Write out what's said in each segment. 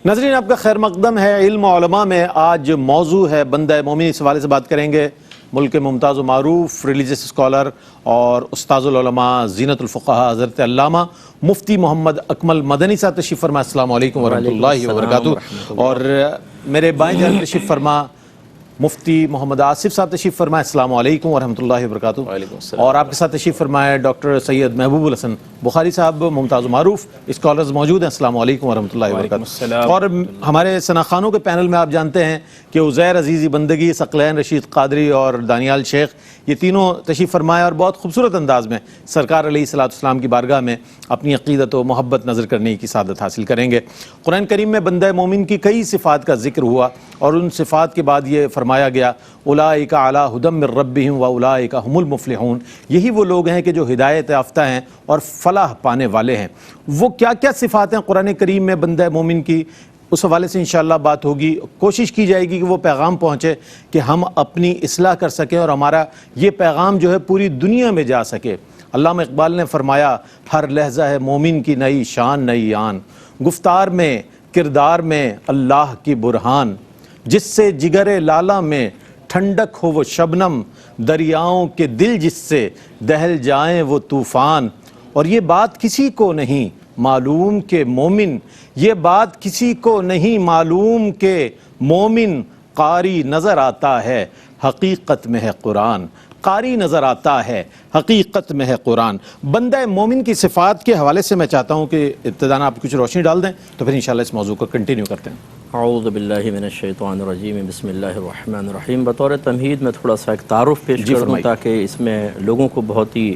ناظرین آپ کا خیر مقدم ہے علم و علماء میں. آج موضوع ہے بندہ مومن. اس حوالے سے بات کریں گے ملک کے ممتاز و معروف ریلیجس اسکالر اور استاذ العلماء زینت الفقہاء حضرت علامہ مفتی محمد اکمل مدنی صاحب تشریف فرما. السلام علیکم ورحمۃ اللہ وبرکاتہ. اور میرے بائیں جانب تشریف فرما مفتی محمد آصف صاحب تشریف فرمائے. السلام علیکم ورحمۃ اللہ وبرکاتہ. اور آپ کے ساتھ تشریف فرمائے ڈاکٹر سید محبوب الحسن بخاری صاحب ممتاز و معروف اسکالرز موجود ہیں. السلام علیکم ورحمۃ اللہ وبرکاتہ. اور ہمارے ثناخانوں کے پینل میں آپ جانتے ہیں کہ عزیر عزیزی بندگی، ثقلین رشید قادری اور دانیال شیخ، یہ تینوں تشریف فرمائے اور بہت خوبصورت انداز میں سرکار علیہ الصلوۃ والسلام کی بارگاہ میں اپنی عقیدت و محبت نظر کرنے کی سعادت حاصل کریں گے. قرآن کریم میں بندہ مومن کی کئی صفات کا ذکر ہوا اور ان صفات کے بعد یہ فرمایا گیا اولئک علی ھدی من ربہم واولئک ھم المفلحون. یہی وہ لوگ ہیں کہ جو ہدایت یافتہ ہیں اور فلاح پانے والے ہیں. وہ کیا کیا صفات ہیں قرآن کریم میں بندہ مومن کی، اس حوالے سے انشاءاللہ بات ہوگی. کوشش کی جائے گی کہ وہ پیغام پہنچے کہ ہم اپنی اصلاح کر سکیں اور ہمارا یہ پیغام جو ہے پوری دنیا میں جا سکے. علامہ اقبال نے فرمایا ہر لحظہ ہے مومن کی نئی شان نئی آن، گفتار میں کردار میں اللہ کی برہان، جس سے جگر لالا میں ٹھنڈک ہو وہ شبنم، دریاؤں کے دل جس سے دہل جائیں وہ طوفان. اور یہ بات کسی کو نہیں معلوم کہ مومن، یہ بات کسی کو نہیں معلوم کہ مومن قاری نظر آتا ہے حقیقت میں ہے قرآن. قاری نظر آتا ہے حقیقت میں ہے قرآن. بندہ مومن کی صفات کے حوالے سے میں چاہتا ہوں کہ ابتداً آپ کچھ روشنی ڈال دیں تو پھر انشاءاللہ اس موضوع کو کنٹینیو کرتے ہیں. اعوذ باللہ من الشیطان الرجیم بسم اللہ الرحمن الرحیم. بطور تمہید میں تھوڑا سا ایک تعارف پیش کر دوں تاکہ اس میں لوگوں کو بہت ہی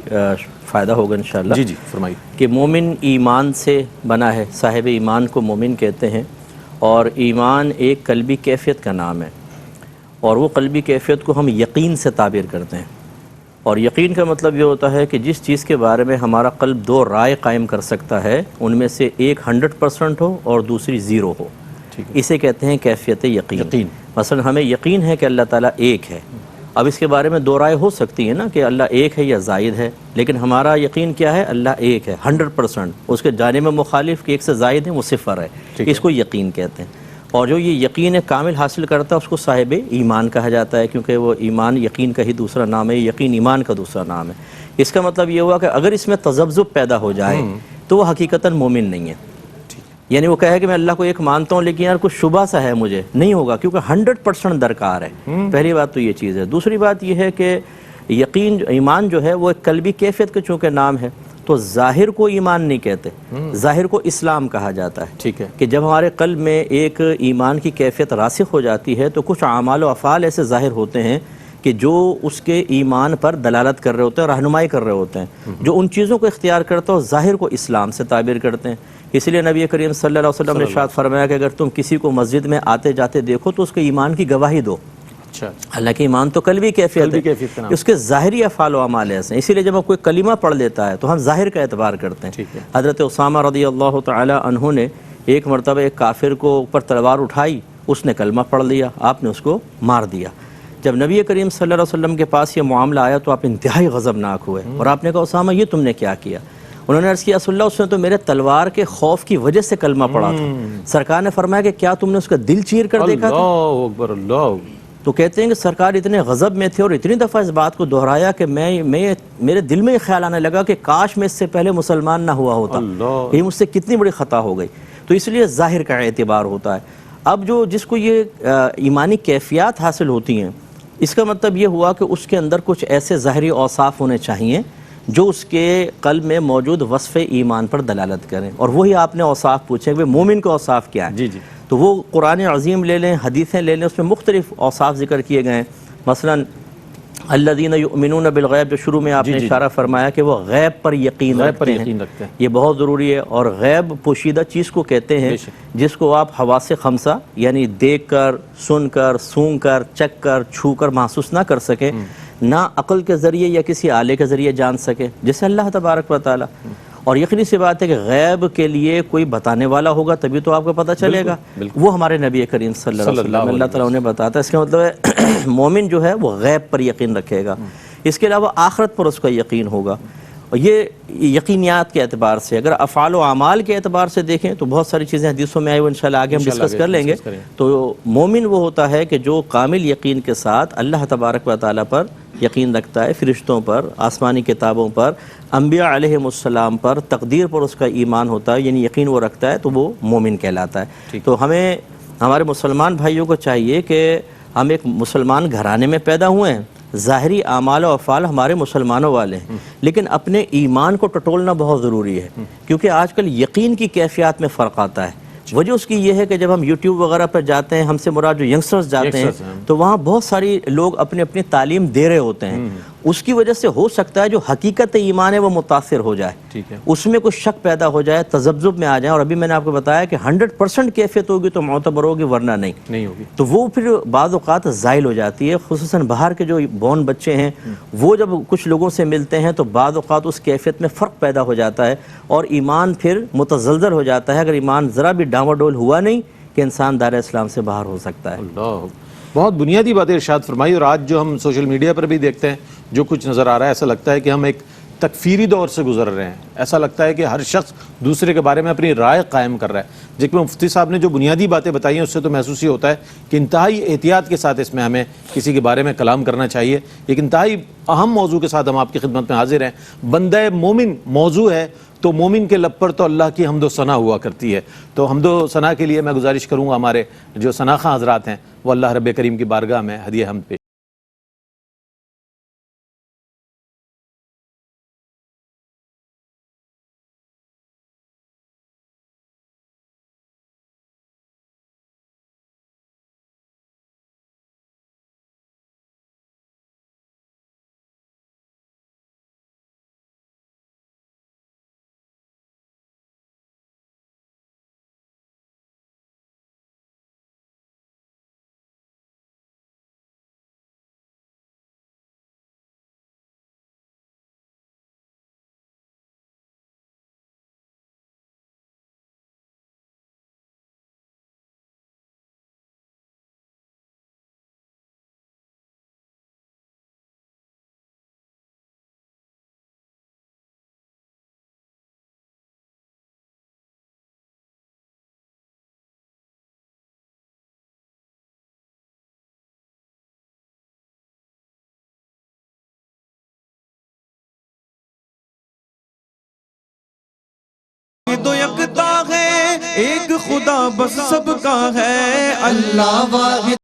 فائدہ ہوگا انشاءاللہ. جی فرمائیے. کہ مومن ایمان سے بنا ہے، صاحب ایمان کو مومن کہتے ہیں، اور ایمان ایک قلبی کیفیت کا نام ہے، اور وہ قلبی کیفیت کو ہم یقین سے تعبیر کرتے ہیں. اور یقین کا مطلب یہ ہوتا ہے کہ جس چیز کے بارے میں ہمارا قلب دو رائے قائم کر سکتا ہے ان میں سے ایک 100% ہو اور دوسری 0 ہو، اسے کہتے ہیں کیفیت یقین. مثلا ہمیں یقین ہے کہ اللہ تعالیٰ ایک ہے. اب اس کے بارے میں دو رائے ہو سکتی ہیں نا کہ اللہ ایک ہے یا زائد ہے، لیکن ہمارا یقین کیا ہے؟ اللہ ایک ہے 100%. اس کے جانب مخالف کہ ایک سے زائد ہے وہ 0 ہے. اس کو یقین کہتے ہیں. اور جو یہ یقین کامل حاصل کرتا ہے اس کو صاحب ایمان کہا جاتا ہے، کیونکہ وہ ایمان یقین کا ہی دوسرا نام ہے، یقین ایمان کا دوسرا نام ہے. اس کا مطلب یہ ہوا کہ اگر اس میں تذبذب پیدا ہو جائے تو وہ حقیقتاً مومن نہیں ہے. یعنی وہ کہے کہ میں اللہ کو ایک مانتا ہوں لیکن یار کچھ شبہ سا ہے مجھے، نہیں ہوگا، کیونکہ 100% درکار ہے. پہلی بات تو یہ چیز ہے. دوسری بات یہ ہے کہ یقین ایمان جو ہے وہ ایک قلبی کیفیت کا چونکہ نام ہے تو ظاہر کو ایمان نہیں کہتے، ظاہر کو اسلام کہا جاتا ہے. ٹھیک ہے کہ جب ہمارے قلب میں ایک ایمان کی کیفیت راسخ ہو جاتی ہے تو کچھ اعمال و افعال ایسے ظاہر ہوتے ہیں کہ جو اس کے ایمان پر دلالت کر رہے ہوتے ہیں، رہنمائی کر رہے ہوتے ہیں. جو ان چیزوں کو اختیار کرتا ہے ظاہر کو اسلام سے تعبیر کرتے ہیں. اس لیے نبی کریم صلی اللہ علیہ وسلم نے ارشاد فرمایا کہ اگر تم کسی کو مسجد میں آتے جاتے دیکھو تو اس کے ایمان کی گواہی دو. حالانکہ ایمان تو قلبی کیفیت ہے، اس کے ظاہری افعال و اعمال ایسے ہیں. اسی لیے جب ہم کوئی کلمہ پڑھ لیتا ہے تو ہم ظاہر کا اعتبار کرتے ہیں. حضرت اسامہ رضی اللہ تعالی عنہ نے ایک مرتبہ ایک کافر کو اوپر تلوار اٹھائی، اس نے کلمہ پڑھ لیا، آپ نے اس کو مار دیا. جب نبی کریم صلی اللہ علیہ وسلم کے پاس یہ معاملہ آیا تو آپ انتہائی غضبناک ہوئے اور آپ نے کہا اسامہ یہ تم نے کیا کیا؟ انہوں نے عرض کیا رسول اللہ اس نے تو میرے تلوار کے خوف کی وجہ سے کلمہ پڑھا تھا. سرکار نے فرمایا کہ کیا تم نے اس کا دل چیر کر دیکھا تھا؟ اللہ اکبر. اللہ. تو کہتے ہیں کہ سرکار اتنے غضب میں تھے اور اتنی دفعہ اس بات کو دہرایا کہ میرے دل میں یہ خیال آنے لگا کہ کاش میں اس سے پہلے مسلمان نہ ہوا ہوتا، یہ مجھ سے کتنی بڑی خطا ہو گئی. تو اس لیے ظاہر کا اعتبار ہوتا ہے. اب جس کو یہ ایمانی کیفیات حاصل ہوتی ہیں اس کا مطلب یہ ہوا کہ اس کے اندر کچھ ایسے ظاہری اوصاف ہونے چاہیے جو اس کے قلب میں موجود وصف ایمان پر دلالت کریں. اور وہی آپ نے اوصاف پوچھے کہ مومن کے اوصاف کیا ہے. تو وہ قرآن عظیم لے لیں، حدیثیں لے لیں، اس میں مختلف اوصاف ذکر کیے گئے ہیں. مثلا الذین یؤمنون بالغیب، جو شروع میں آپ نے اشارہ فرمایا کہ وہ غیب پر یقین رکھتے ہیں. یہ بہت ضروری ہے. اور غیب پوشیدہ چیز کو کہتے ہیں جس کو آپ حواس خمسہ یعنی دیکھ کر، سن کر، سونگ کر، چکھ کر، چھو کر محسوس نہ کر سکیں، نہ عقل کے ذریعے یا کسی آلے کے ذریعے جان سکے جیسے اللہ تبارک و تعالی. اور یقینی سی بات ہے کہ غیب کے لیے کوئی بتانے والا ہوگا تبھی تو آپ کو پتہ چلے گا. وہ ہمارے نبی کریم صلی اللہ علیہ وسلم اللہ تعالیٰ انہیں بتاتا ہے. اس کا مطلب ہے مومن جو ہے وہ غیب پر یقین رکھے گا. اس کے علاوہ آخرت پر اس کا یقین ہوگا. اور یہ یقینیات کے اعتبار سے، اگر افعال و اعمال کے اعتبار سے دیکھیں تو بہت ساری چیزیں حدیثوں میں آئی، وہ انشاءاللہ آگے ہم ڈسکس کر لیں گے۔ تو مومن وہ ہوتا ہے کہ جو کامل یقین کے ساتھ اللہ تبارک و تعالیٰ پر یقین رکھتا ہے، فرشتوں پر، آسمانی کتابوں پر، انبیاء علیہم السلام پر، تقدیر پر اس کا ایمان ہوتا ہے، یعنی یقین وہ رکھتا ہے، تو وہ مومن کہلاتا ہے۔ تو ہمیں ہمارے مسلمان بھائیوں کو چاہیے کہ ہم ایک مسلمان گھرانے میں پیدا ہوئے ہیں، ظاہری اعمال و افعال ہمارے مسلمانوں والے ہیں، لیکن اپنے ایمان کو ٹٹولنا بہت ضروری ہے، کیونکہ آج کل یقین کی کیفیات میں فرق آتا ہے۔ وجہ اس کی یہ ہے کہ جب ہم یوٹیوب وغیرہ پر جاتے ہیں، ہم سے مراد جو ینگسٹرز جاتے ہیں، تو وہاں بہت ساری لوگ اپنی تعلیم دے رہے ہوتے ہیں، اس کی وجہ سے ہو سکتا ہے جو حقیقت ایمان ہے وہ متاثر ہو جائے، اس میں کچھ شک پیدا ہو جائے، تذبذب میں آ جائیں، اور ابھی میں نے آپ کو بتایا کہ 100% کیفیت ہوگی تو معتبر ہوگی، ورنہ نہیں ہوگی، تو وہ پھر بعض اوقات زائل ہو جاتی ہے۔ خصوصاً باہر کے جو بورن بچے ہیں وہ جب کچھ لوگوں سے ملتے ہیں تو بعض اوقات اس کیفیت میں فرق پیدا ہو جاتا ہے، اور ایمان پھر متزلزل ہو جاتا ہے، اگر ایمان ذرا بھی ڈاواں ڈول ہوا نہیں کہ انسان دائرہ اسلام سے باہر ہو سکتا ہے۔ اللہ، بہت بنیادی باتیں ارشاد فرمائی۔ اور آج جو ہم سوشل میڈیا پر بھی دیکھتے ہیں، جو کچھ نظر آ رہا ہے، ایسا لگتا ہے کہ ہم ایک تکفیری دور سے گزر رہے ہیں۔ ایسا لگتا ہے کہ ہر شخص دوسرے کے بارے میں اپنی رائے قائم کر رہا ہے۔ جبکہ مفتی صاحب نے جو بنیادی باتیں بتائی ہیں، اس سے تو محسوس ہی ہوتا ہے کہ انتہائی احتیاط کے ساتھ اس میں ہمیں کسی کے بارے میں کلام کرنا چاہیے۔ ایک انتہائی اہم موضوع کے ساتھ ہم آپ کی خدمت میں حاضر ہیں۔ بندہ مومن موضوع ہے، تو مومن کے لب پر تو اللہ کی حمد و ثنا ہوا کرتی ہے۔ تو حمد و ثنا کے لیے میں گزارش کروں گا ہمارے جو ثناخواں حضرات ہیں وہ اللہ رب کریم کی بارگاہ میں ہدیہ حمد پیش۔ دو یکتا ہے ایک خدا بس سب کا ہے اللہ واحد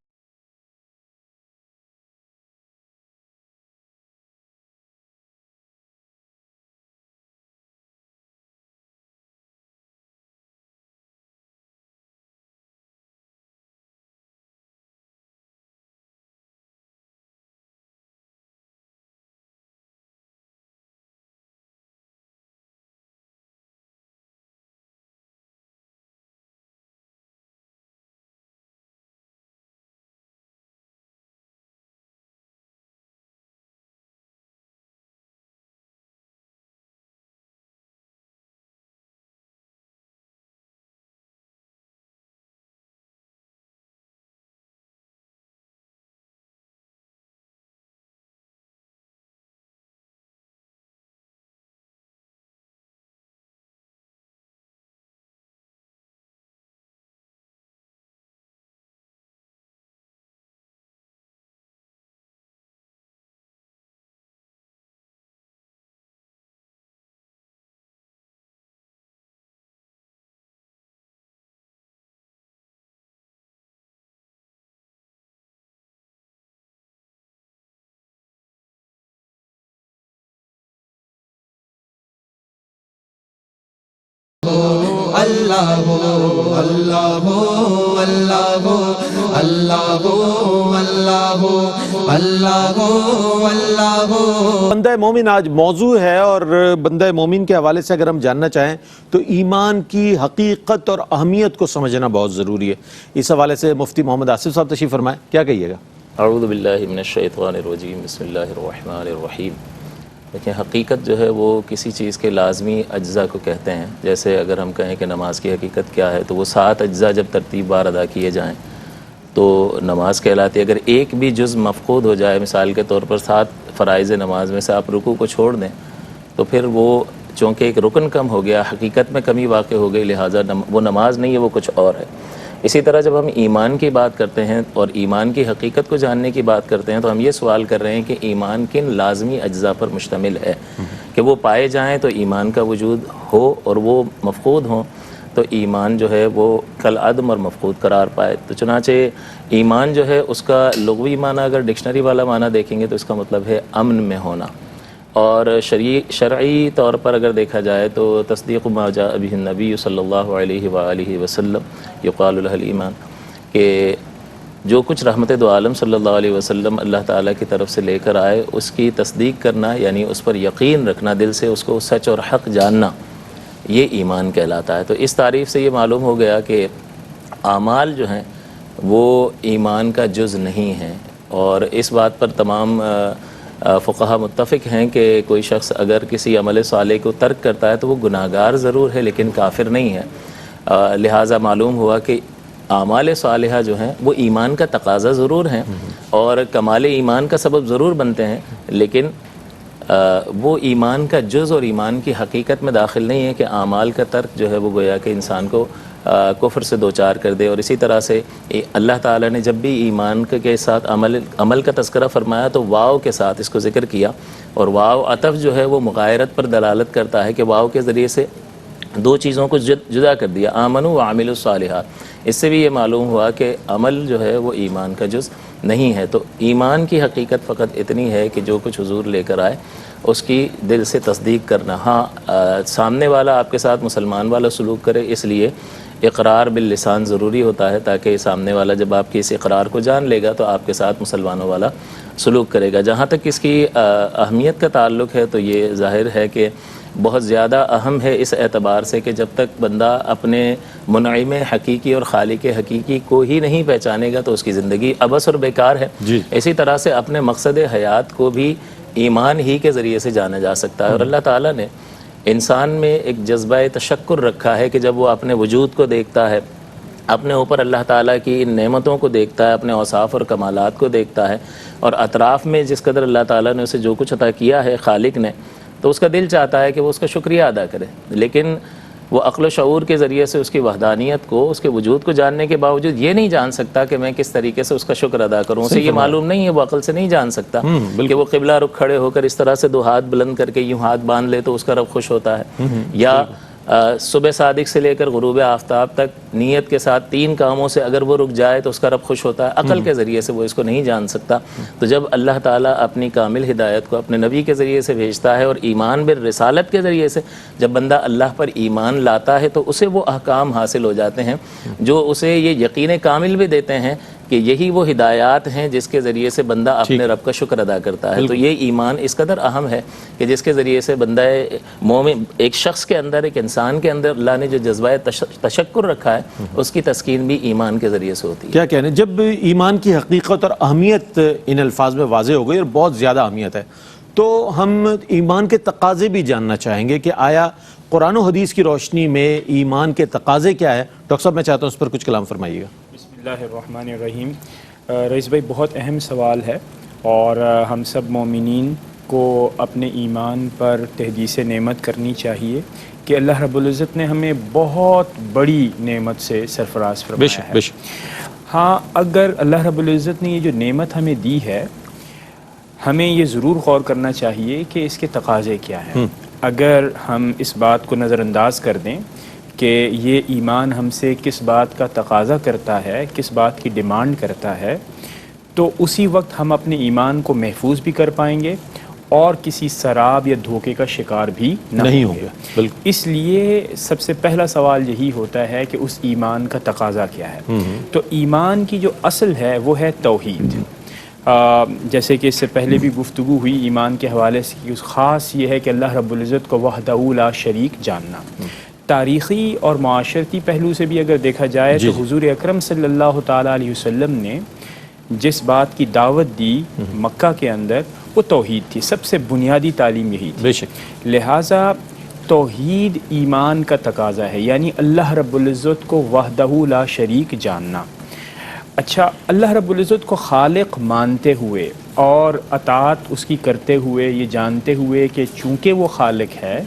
اللہ ہو اللہ ہو اللہ ہو اللہ ہو اللہ ہو اللہ ہو اللہ ہو۔ بندہ مومن آج موضوع ہے، اور بندہ مومن کے حوالے سے اگر ہم جاننا چاہیں تو ایمان کی حقیقت اور اہمیت کو سمجھنا بہت ضروری ہے۔ اس حوالے سے مفتی محمد آصف صاحب تشریف فرمائیں، کیا کہیے گا؟ اعوذ باللہ من الشیطان الرجیم، بسم اللہ الرحمن الرحیم۔ دیکھیں، حقیقت جو ہے وہ کسی چیز کے لازمی اجزاء کو کہتے ہیں۔ جیسے اگر ہم کہیں کہ نماز کی حقیقت کیا ہے تو وہ 7 اجزاء جب ترتیب بار ادا کیے جائیں تو نماز کہلاتی ہے۔ اگر ایک بھی جز مفقود ہو جائے، مثال کے طور پر 7 فرائض نماز میں سے آپ رکوع کو چھوڑ دیں تو پھر وہ چونکہ ایک رکن کم ہو گیا، حقیقت میں کمی واقع ہو گئی، لہٰذا وہ نماز نہیں ہے، وہ کچھ اور ہے۔ اسی طرح جب ہم ایمان کی بات کرتے ہیں اور ایمان کی حقیقت کو جاننے کی بات کرتے ہیں تو ہم یہ سوال کر رہے ہیں کہ ایمان کن لازمی اجزاء پر مشتمل ہے کہ وہ پائے جائیں تو ایمان کا وجود ہو، اور وہ مفقود ہوں تو ایمان جو ہے وہ کالعدم اور مفقود قرار پائے۔ تو چنانچہ ایمان جو ہے اس کا لغوی معنی اگر ڈکشنری والا معنی دیکھیں گے تو اس کا مطلب ہے امن میں ہونا، اور شرعی طور پر اگر دیکھا جائے تو تصدیق ما جاء بہ النبی صلی اللہ علیہ وآلہ وسلم یقال لہ الایمان، کہ جو کچھ رحمت دو عالم صلی اللہ علیہ وسلم اللہ تعالیٰ کی طرف سے لے کر آئے اس کی تصدیق کرنا، یعنی اس پر یقین رکھنا، دل سے اس کو سچ اور حق جاننا، یہ ایمان کہلاتا ہے۔ تو اس تعریف سے یہ معلوم ہو گیا کہ اعمال جو ہیں وہ ایمان کا جز نہیں ہیں، اور اس بات پر تمام فقہا متفق ہیں کہ کوئی شخص اگر کسی عمل صالح کو ترک کرتا ہے تو وہ گناہ گار ضرور ہے لیکن کافر نہیں ہے۔ لہٰذا معلوم ہوا کہ اعمال صالحہ جو ہیں وہ ایمان کا تقاضا ضرور ہیں اور کمال ایمان کا سبب ضرور بنتے ہیں، لیکن وہ ایمان کا جز اور ایمان کی حقیقت میں داخل نہیں ہے کہ اعمال کا ترک جو ہے وہ گویا کہ انسان کو کفر سے دوچار کر دے۔ اور اسی طرح سے اللہ تعالیٰ نے جب بھی ایمان کے ساتھ عمل کا تذکرہ فرمایا تو واو کے ساتھ اس کو ذکر کیا، اور واو عطف جو ہے وہ مغایرت پر دلالت کرتا ہے کہ واو کے ذریعے سے دو چیزوں کو جدا کر دیا، آمنوا وعملوا الصالحات۔ اس سے بھی یہ معلوم ہوا کہ عمل جو ہے وہ ایمان کا جز نہیں ہے۔ تو ایمان کی حقیقت فقط اتنی ہے کہ جو کچھ حضور لے کر آئے اس کی دل سے تصدیق کرنا۔ ہاں سامنے والا آپ کے ساتھ مسلمان والا سلوک کرے، اس لیے اقرار باللسان ضروری ہوتا ہے تاکہ سامنے والا جب آپ کے اس اقرار کو جان لے گا تو آپ کے ساتھ مسلمانوں والا سلوک کرے گا۔ جہاں تک اس کی اہمیت کا تعلق ہے تو یہ ظاہر ہے کہ بہت زیادہ اہم ہے اس اعتبار سے کہ جب تک بندہ اپنے منعم حقیقی اور خالق حقیقی کو ہی نہیں پہچانے گا تو اس کی زندگی عبث اور بیکار ہے۔ اسی طرح سے اپنے مقصد حیات کو بھی ایمان ہی کے ذریعے سے جانا جا سکتا ہے، اور اللہ تعالیٰ نے انسان میں ایک جذبہ تشکر رکھا ہے کہ جب وہ اپنے وجود کو دیکھتا ہے، اپنے اوپر اللہ تعالیٰ کی ان نعمتوں کو دیکھتا ہے، اپنے اوصاف اور کمالات کو دیکھتا ہے، اور اطراف میں جس قدر اللہ تعالیٰ نے اسے جو کچھ عطا کیا ہے خالق نے، تو اس کا دل چاہتا ہے کہ وہ اس کا شکریہ ادا کرے، لیکن وہ عقل و شعور کے ذریعے سے اس کی وحدانیت کو، اس کے وجود کو جاننے کے باوجود یہ نہیں جان سکتا کہ میں کس طریقے سے اس کا شکر ادا کروں۔ اسے یہ معلوم نہیں ہے، وہ عقل سے نہیں جان سکتا کہ وہ قبلہ رخ کھڑے ہو کر اس طرح سے دو ہاتھ بلند کر کے یوں ہاتھ باندھ لے تو اس کا رب خوش ہوتا ہے، یا صبح صادق سے لے کر غروب آفتاب تک نیت کے ساتھ 3 کاموں سے اگر وہ رک جائے تو اس کا رب خوش ہوتا ہے۔ عقل کے ذریعے سے وہ اس کو نہیں جان سکتا۔ تو جب اللہ تعالیٰ اپنی کامل ہدایت کو اپنے نبی کے ذریعے سے بھیجتا ہے اور ایمان بالرسالت کے ذریعے سے جب بندہ اللہ پر ایمان لاتا ہے تو اسے وہ احکام حاصل ہو جاتے ہیں جو اسے یہ یقین کامل بھی دیتے ہیں کہ یہی وہ ہدایات ہیں جس کے ذریعے سے بندہ اپنے رب کا شکر ادا کرتا ہے۔ تو یہ ایمان اس قدر اہم ہے کہ جس کے ذریعے سے بندہ مومن، ایک شخص کے اندر، ایک انسان کے اندر اللہ نے جو جذبہ تشکر رکھا ہے اس کی تسکین بھی ایمان کے ذریعے سے ہوتی ہے۔ کیا کہنے، جب ایمان کی حقیقت اور اہمیت ان الفاظ میں واضح ہو گئی اور بہت زیادہ اہمیت ہے تو ہم ایمان کے تقاضے بھی جاننا چاہیں گے کہ آیا قرآن و حدیث کی روشنی میں ایمان کے تقاضے کیا ہے؟ ڈاکٹر صاحب میں چاہتا ہوں اس پر کچھ کلام فرمائیے گا۔ بسم اللہ الرحمن الرحیم۔ رئیس بھائی بہت اہم سوال ہے، اور ہم سب مومنین کو اپنے ایمان پر تحدیث نعمت کرنی چاہیے کہ اللہ رب العزت نے ہمیں بہت بڑی نعمت سے سرفراز فرمایا ہے۔ ہاں، اگر اللہ رب العزت نے یہ جو نعمت ہمیں دی ہے، ہمیں یہ ضرور غور کرنا چاہیے کہ اس کے تقاضے کیا ہیں۔ اگر ہم اس بات کو نظر انداز کر دیں کہ یہ ایمان ہم سے کس بات کا تقاضا کرتا ہے، کس بات کی ڈیمانڈ کرتا ہے، تو اسی وقت ہم اپنے ایمان کو محفوظ بھی کر پائیں گے اور کسی سراب یا دھوکے کا شکار بھی نہیں ہوں گے۔ اس لیے سب سے پہلا سوال یہی ہوتا ہے کہ اس ایمان کا تقاضا کیا ہے۔ تو ایمان کی جو اصل ہے وہ ہے توحید۔ جیسے کہ اس سے پہلے بھی گفتگو ہوئی ایمان کے حوالے سے، خاص یہ ہے کہ اللہ رب العزت کو وحدہ لا شریک جاننا۔ تاریخی اور معاشرتی پہلو سے بھی اگر دیکھا جائے تو حضور اکرم صلی اللہ تعالیٰ علیہ وسلم نے جس بات کی دعوت دی مکہ کے اندر وہ توحید تھی، سب سے بنیادی تعلیم یہی تھی۔ لہٰذا توحید ایمان کا تقاضا ہے، یعنی اللہ رب العزت کو وحدہ لا شریک جاننا۔ اچھا، اللہ رب العزت کو خالق مانتے ہوئے اور اطاعت اس کی کرتے ہوئے، یہ جانتے ہوئے کہ چونکہ وہ خالق ہے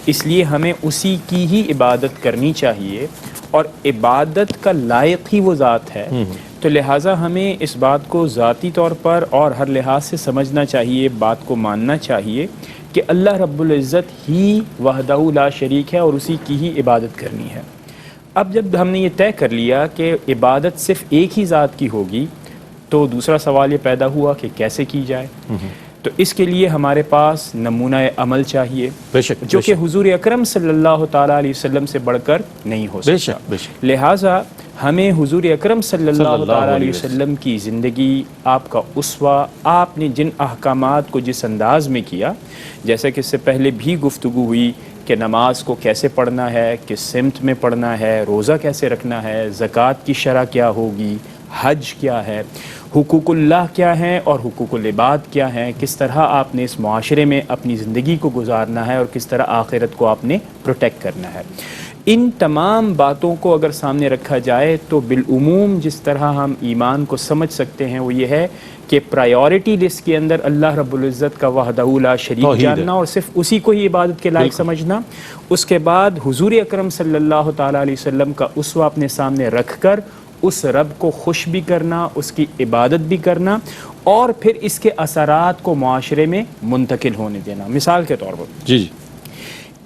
اس لیے ہمیں اسی کی ہی عبادت کرنی چاہیے، اور عبادت کا لائق ہی وہ ذات ہے، تو لہٰذا ہمیں اس بات کو ذاتی طور پر اور ہر لحاظ سے سمجھنا چاہیے، بات کو ماننا چاہیے کہ اللہ رب العزت ہی وحدہ لا شریک ہے اور اسی کی ہی عبادت کرنی ہے۔ اب جب ہم نے یہ طے کر لیا کہ عبادت صرف ایک ہی ذات کی ہوگی، تو دوسرا سوال یہ پیدا ہوا کہ کیسے کی جائے۔ تو اس کے لیے ہمارے پاس نمونہ عمل چاہیے، جو کہ حضور اکرم صلی اللہ تعالیٰ علیہ وسلم سے بڑھ کر نہیں ہو سکتا۔ لہٰذا ہمیں حضور اکرم صلی اللہ تعالیٰ علیہ وسلم کی زندگی، آپ کا اسوہ، آپ نے جن احکامات کو جس انداز میں کیا، جیسا کہ اس سے پہلے بھی گفتگو ہوئی کہ نماز کو کیسے پڑھنا ہے، کس سمت میں پڑھنا ہے، روزہ کیسے رکھنا ہے، زکوٰۃ کی شرح کیا ہوگی، حج کیا ہے، حقوق اللہ کیا ہیں اور حقوق العباد کیا ہیں، کس طرح آپ نے اس معاشرے میں اپنی زندگی کو گزارنا ہے اور کس طرح آخرت کو آپ نے پروٹیکٹ کرنا ہے۔ ان تمام باتوں کو اگر سامنے رکھا جائے تو بالعموم جس طرح ہم ایمان کو سمجھ سکتے ہیں وہ یہ ہے کہ پرائیورٹی لسٹ کے اندر اللہ رب العزت کا وحدہ لا شریک جاننا اور صرف اسی کو ہی عبادت کے لائق سمجھنا، اس کے بعد حضور اکرم صلی اللہ تعالیٰ علیہ وسلم کا اسوہ اپنے سامنے رکھ کر اس رب کو خوش بھی کرنا، اس کی عبادت بھی کرنا، اور پھر اس کے اثرات کو معاشرے میں منتقل ہونے دینا۔ مثال کے طور پر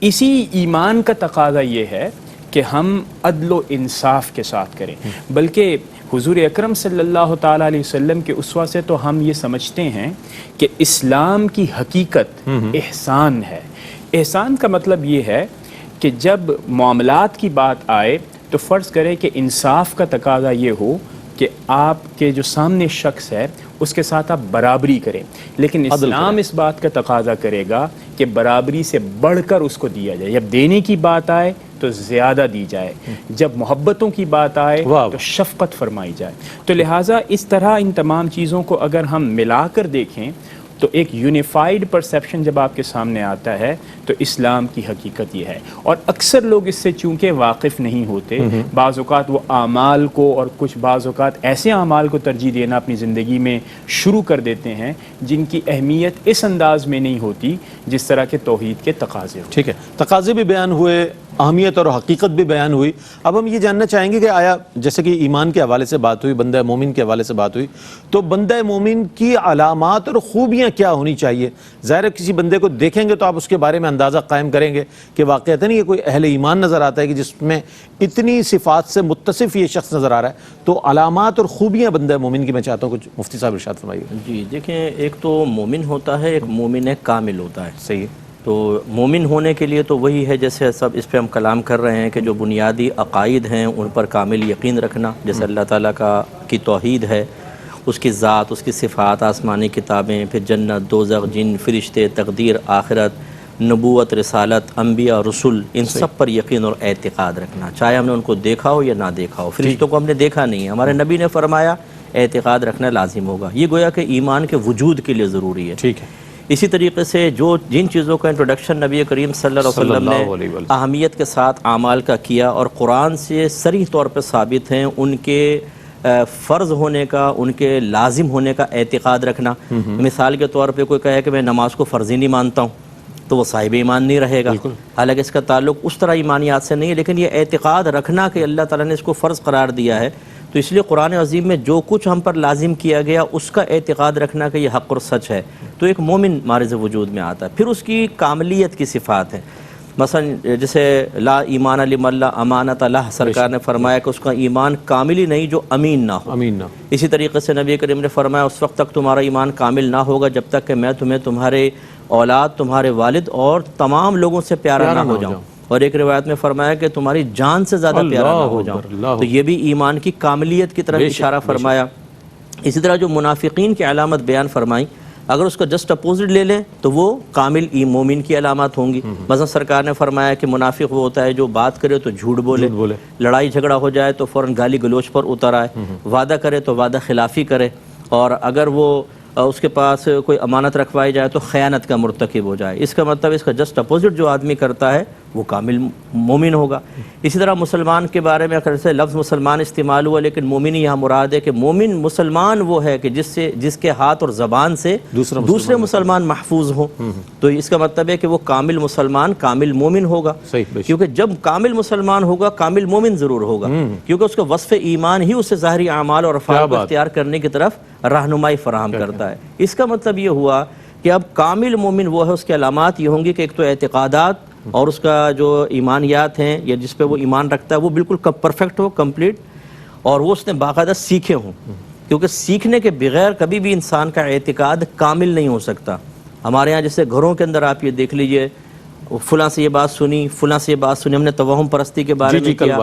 اسی ایمان کا تقاضا یہ ہے کہ ہم عدل و انصاف کے ساتھ کریں، بلکہ حضور اکرم صلی اللہ تعالیٰ علیہ وسلم کے اسوہ سے تو ہم یہ سمجھتے ہیں کہ اسلام کی حقیقت احسان ہے۔ احسان کا مطلب یہ ہے کہ جب معاملات کی بات آئے تو فرض کریں کہ انصاف کا تقاضا یہ ہو کہ آپ کے جو سامنے شخص ہے اس کے ساتھ آپ برابری کریں، لیکن اسلام اس بات کا تقاضا کرے گا کہ برابری سے بڑھ کر اس کو دیا جائے۔ جب دینے کی بات آئے تو زیادہ دی جائے، جب محبتوں کی بات آئے تو شفقت فرمائی جائے۔ تو لہٰذا اس طرح ان تمام چیزوں کو اگر ہم ملا کر دیکھیں تو ایک یونیفائڈ پرسیپشن جب آپ کے سامنے آتا ہے تو اسلام کی حقیقت یہ ہے۔ اور اکثر لوگ اس سے چونکہ واقف نہیں ہوتے، بعض اوقات وہ اعمال کو اور کچھ بعض اوقات ایسے اعمال کو ترجیح دینا اپنی زندگی میں شروع کر دیتے ہیں جن کی اہمیت اس انداز میں نہیں ہوتی جس طرح کے توحید کے تقاضے ہوتے۔ ٹھیک ہے، تقاضے بھی بیان ہوئے، اہمیت اور حقیقت بھی بیان ہوئی۔ اب ہم یہ جاننا چاہیں گے کہ آیا جیسے کہ ایمان کے حوالے سے بات ہوئی، بندہ مومن کے حوالے سے بات ہوئی، تو بندہ مومن کی علامات اور خوبیاں کیا ہونی چاہیے؟ ظاہر ہے کسی بندے کو دیکھیں گے تو آپ اس کے بارے میں اندازہ قائم کریں گے کہ واقعتاً یہ کوئی اہل ایمان نظر آتا ہے کہ جس میں اتنی صفات سے متصف یہ شخص نظر آ رہا ہے۔ تو علامات اور خوبیاں بندہ مومن کی میں چاہتا ہوں کچھ مفتی صاحب ارشاد فرمائیے۔ جی دیکھیں، ایک تو مومن ہوتا ہے، ایک مومن کامل ہوتا ہے۔ صحیح ہے۔ تو مومن ہونے کے لیے تو وہی ہے جیسے سب اس پہ ہم کلام کر رہے ہیں کہ جو بنیادی عقائد ہیں ان پر کامل یقین رکھنا، جیسے اللہ تعالیٰ کی توحید ہے، اس کی ذات، اس کی صفات، آسمانی کتابیں، پھر جنت، دوزخ، جن، فرشتے، تقدیر، آخرت، نبوت، رسالت، انبیاء، رسول، ان سب پر یقین اور اعتقاد رکھنا، چاہے ہم نے ان کو دیکھا ہو یا نہ دیکھا ہو۔ فرشتوں کو ہم نے دیکھا نہیں ہے، ہمارے نبی نے فرمایا اعتقاد رکھنا لازم ہوگا۔ یہ گویا کہ ایمان کے وجود کے لیے ضروری ہے۔ ٹھیک ہے۔ اسی طریقے سے جن چیزوں کا انٹروڈکشن نبی کریم صلی اللہ علیہ وسلم نے اہمیت کے ساتھ اعمال کا کیا اور قرآن سے صریح طور پہ ثابت ہیں، ان کے فرض ہونے کا، ان کے لازم ہونے کا اعتقاد رکھنا۔ مثال کے طور پہ کوئی کہے کہ میں نماز کو فرضی نہیں مانتا ہوں تو وہ صاحب ایمان نہیں رہے گا، حالانکہ اس کا تعلق اس طرح ایمانیات سے نہیں ہے، لیکن یہ اعتقاد رکھنا کہ اللہ تعالیٰ نے اس کو فرض قرار دیا ہے، تو اس لیے قرآن عظیم میں جو کچھ ہم پر لازم کیا گیا اس کا اعتقاد رکھنا کہ یہ حق اور سچ ہے، تو ایک مومن مارز وجود میں آتا ہے۔ پھر اس کی کاملیت کی صفات ہیں، مثلا جیسے لا ایمان لمن لا امانت لہ، سرکار نے فرمایا کہ اس کا ایمان کامل ہی نہیں جو امین نہ ہو۔ اسی طریقے سے نبی کریم نے فرمایا اس وقت تک تمہارا ایمان کامل نہ ہوگا جب تک کہ میں تمہیں تمہارے اولاد، تمہارے والد اور تمام لوگوں سے پیارا نہ ہو جاؤں، اور ایک روایت میں فرمایا کہ تمہاری جان سے زیادہ پیارا نہ ہو جاؤں، تو یہ بھی ایمان کی کاملیت کی طرف اشارہ فرمایا۔ اسی طرح جو منافقین کی علامت بیان فرمائی، اگر اس کا جسٹ اپوزٹ لے لیں تو وہ کامل مومن کی علامات ہوں گی۔ مثلا سرکار نے فرمایا کہ منافق وہ ہوتا ہے جو بات کرے تو جھوٹ بولے، لڑائی جھگڑا ہو جائے تو فوراً گالی گلوچ پر اتر آئے، وعدہ کرے تو وعدہ خلافی کرے، اور اگر وہ اس کے پاس کوئی امانت رکھوائی جائے تو خیانت کا مرتکب ہو جائے۔ اس کا مطلب اس کا جسٹ اپوزٹ جو آدمی کرتا ہے وہ کامل مومن ہوگا۔ اسی طرح مسلمان کے بارے میں اگر سے لفظ مسلمان استعمال ہوا، لیکن مومن یہاں مراد ہے کہ مومن مسلمان وہ ہے کہ جس کے ہاتھ اور زبان سے دوسرے مسلمان محفوظ ہوں، تو اس کا مطلب ہے کہ وہ کامل مسلمان کامل مومن ہوگا، کیونکہ جب کامل مسلمان ہوگا کامل مومن ضرور ہوگا، کیونکہ اس کا وصف ایمان ہی اسے ظاہری اعمال اور افعال کو اختیار کرنے کی طرف رہنمائی فراہم کرتا ہے۔ اس کا مطلب یہ ہوا کہ اب کامل مومن وہ ہے، اس کے علامات یہ ہوں گی کہ ایک تو اعتقادات اور اس کا جو ایمانیات ہیں یا جس پہ وہ ایمان رکھتا ہے وہ بالکل پرفیکٹ ہو، کمپلیٹ، اور وہ اس نے باقاعدہ سیکھے ہوں، کیونکہ سیکھنے کے بغیر کبھی بھی انسان کا اعتقاد کامل نہیں ہو سکتا۔ ہمارے ہاں جیسے گھروں کے اندر آپ یہ دیکھ لیجئے، فلاں سے یہ بات سنی، فلاں سے یہ بات سنی، ہم نے توہم پرستی کے بارے میں کیا۔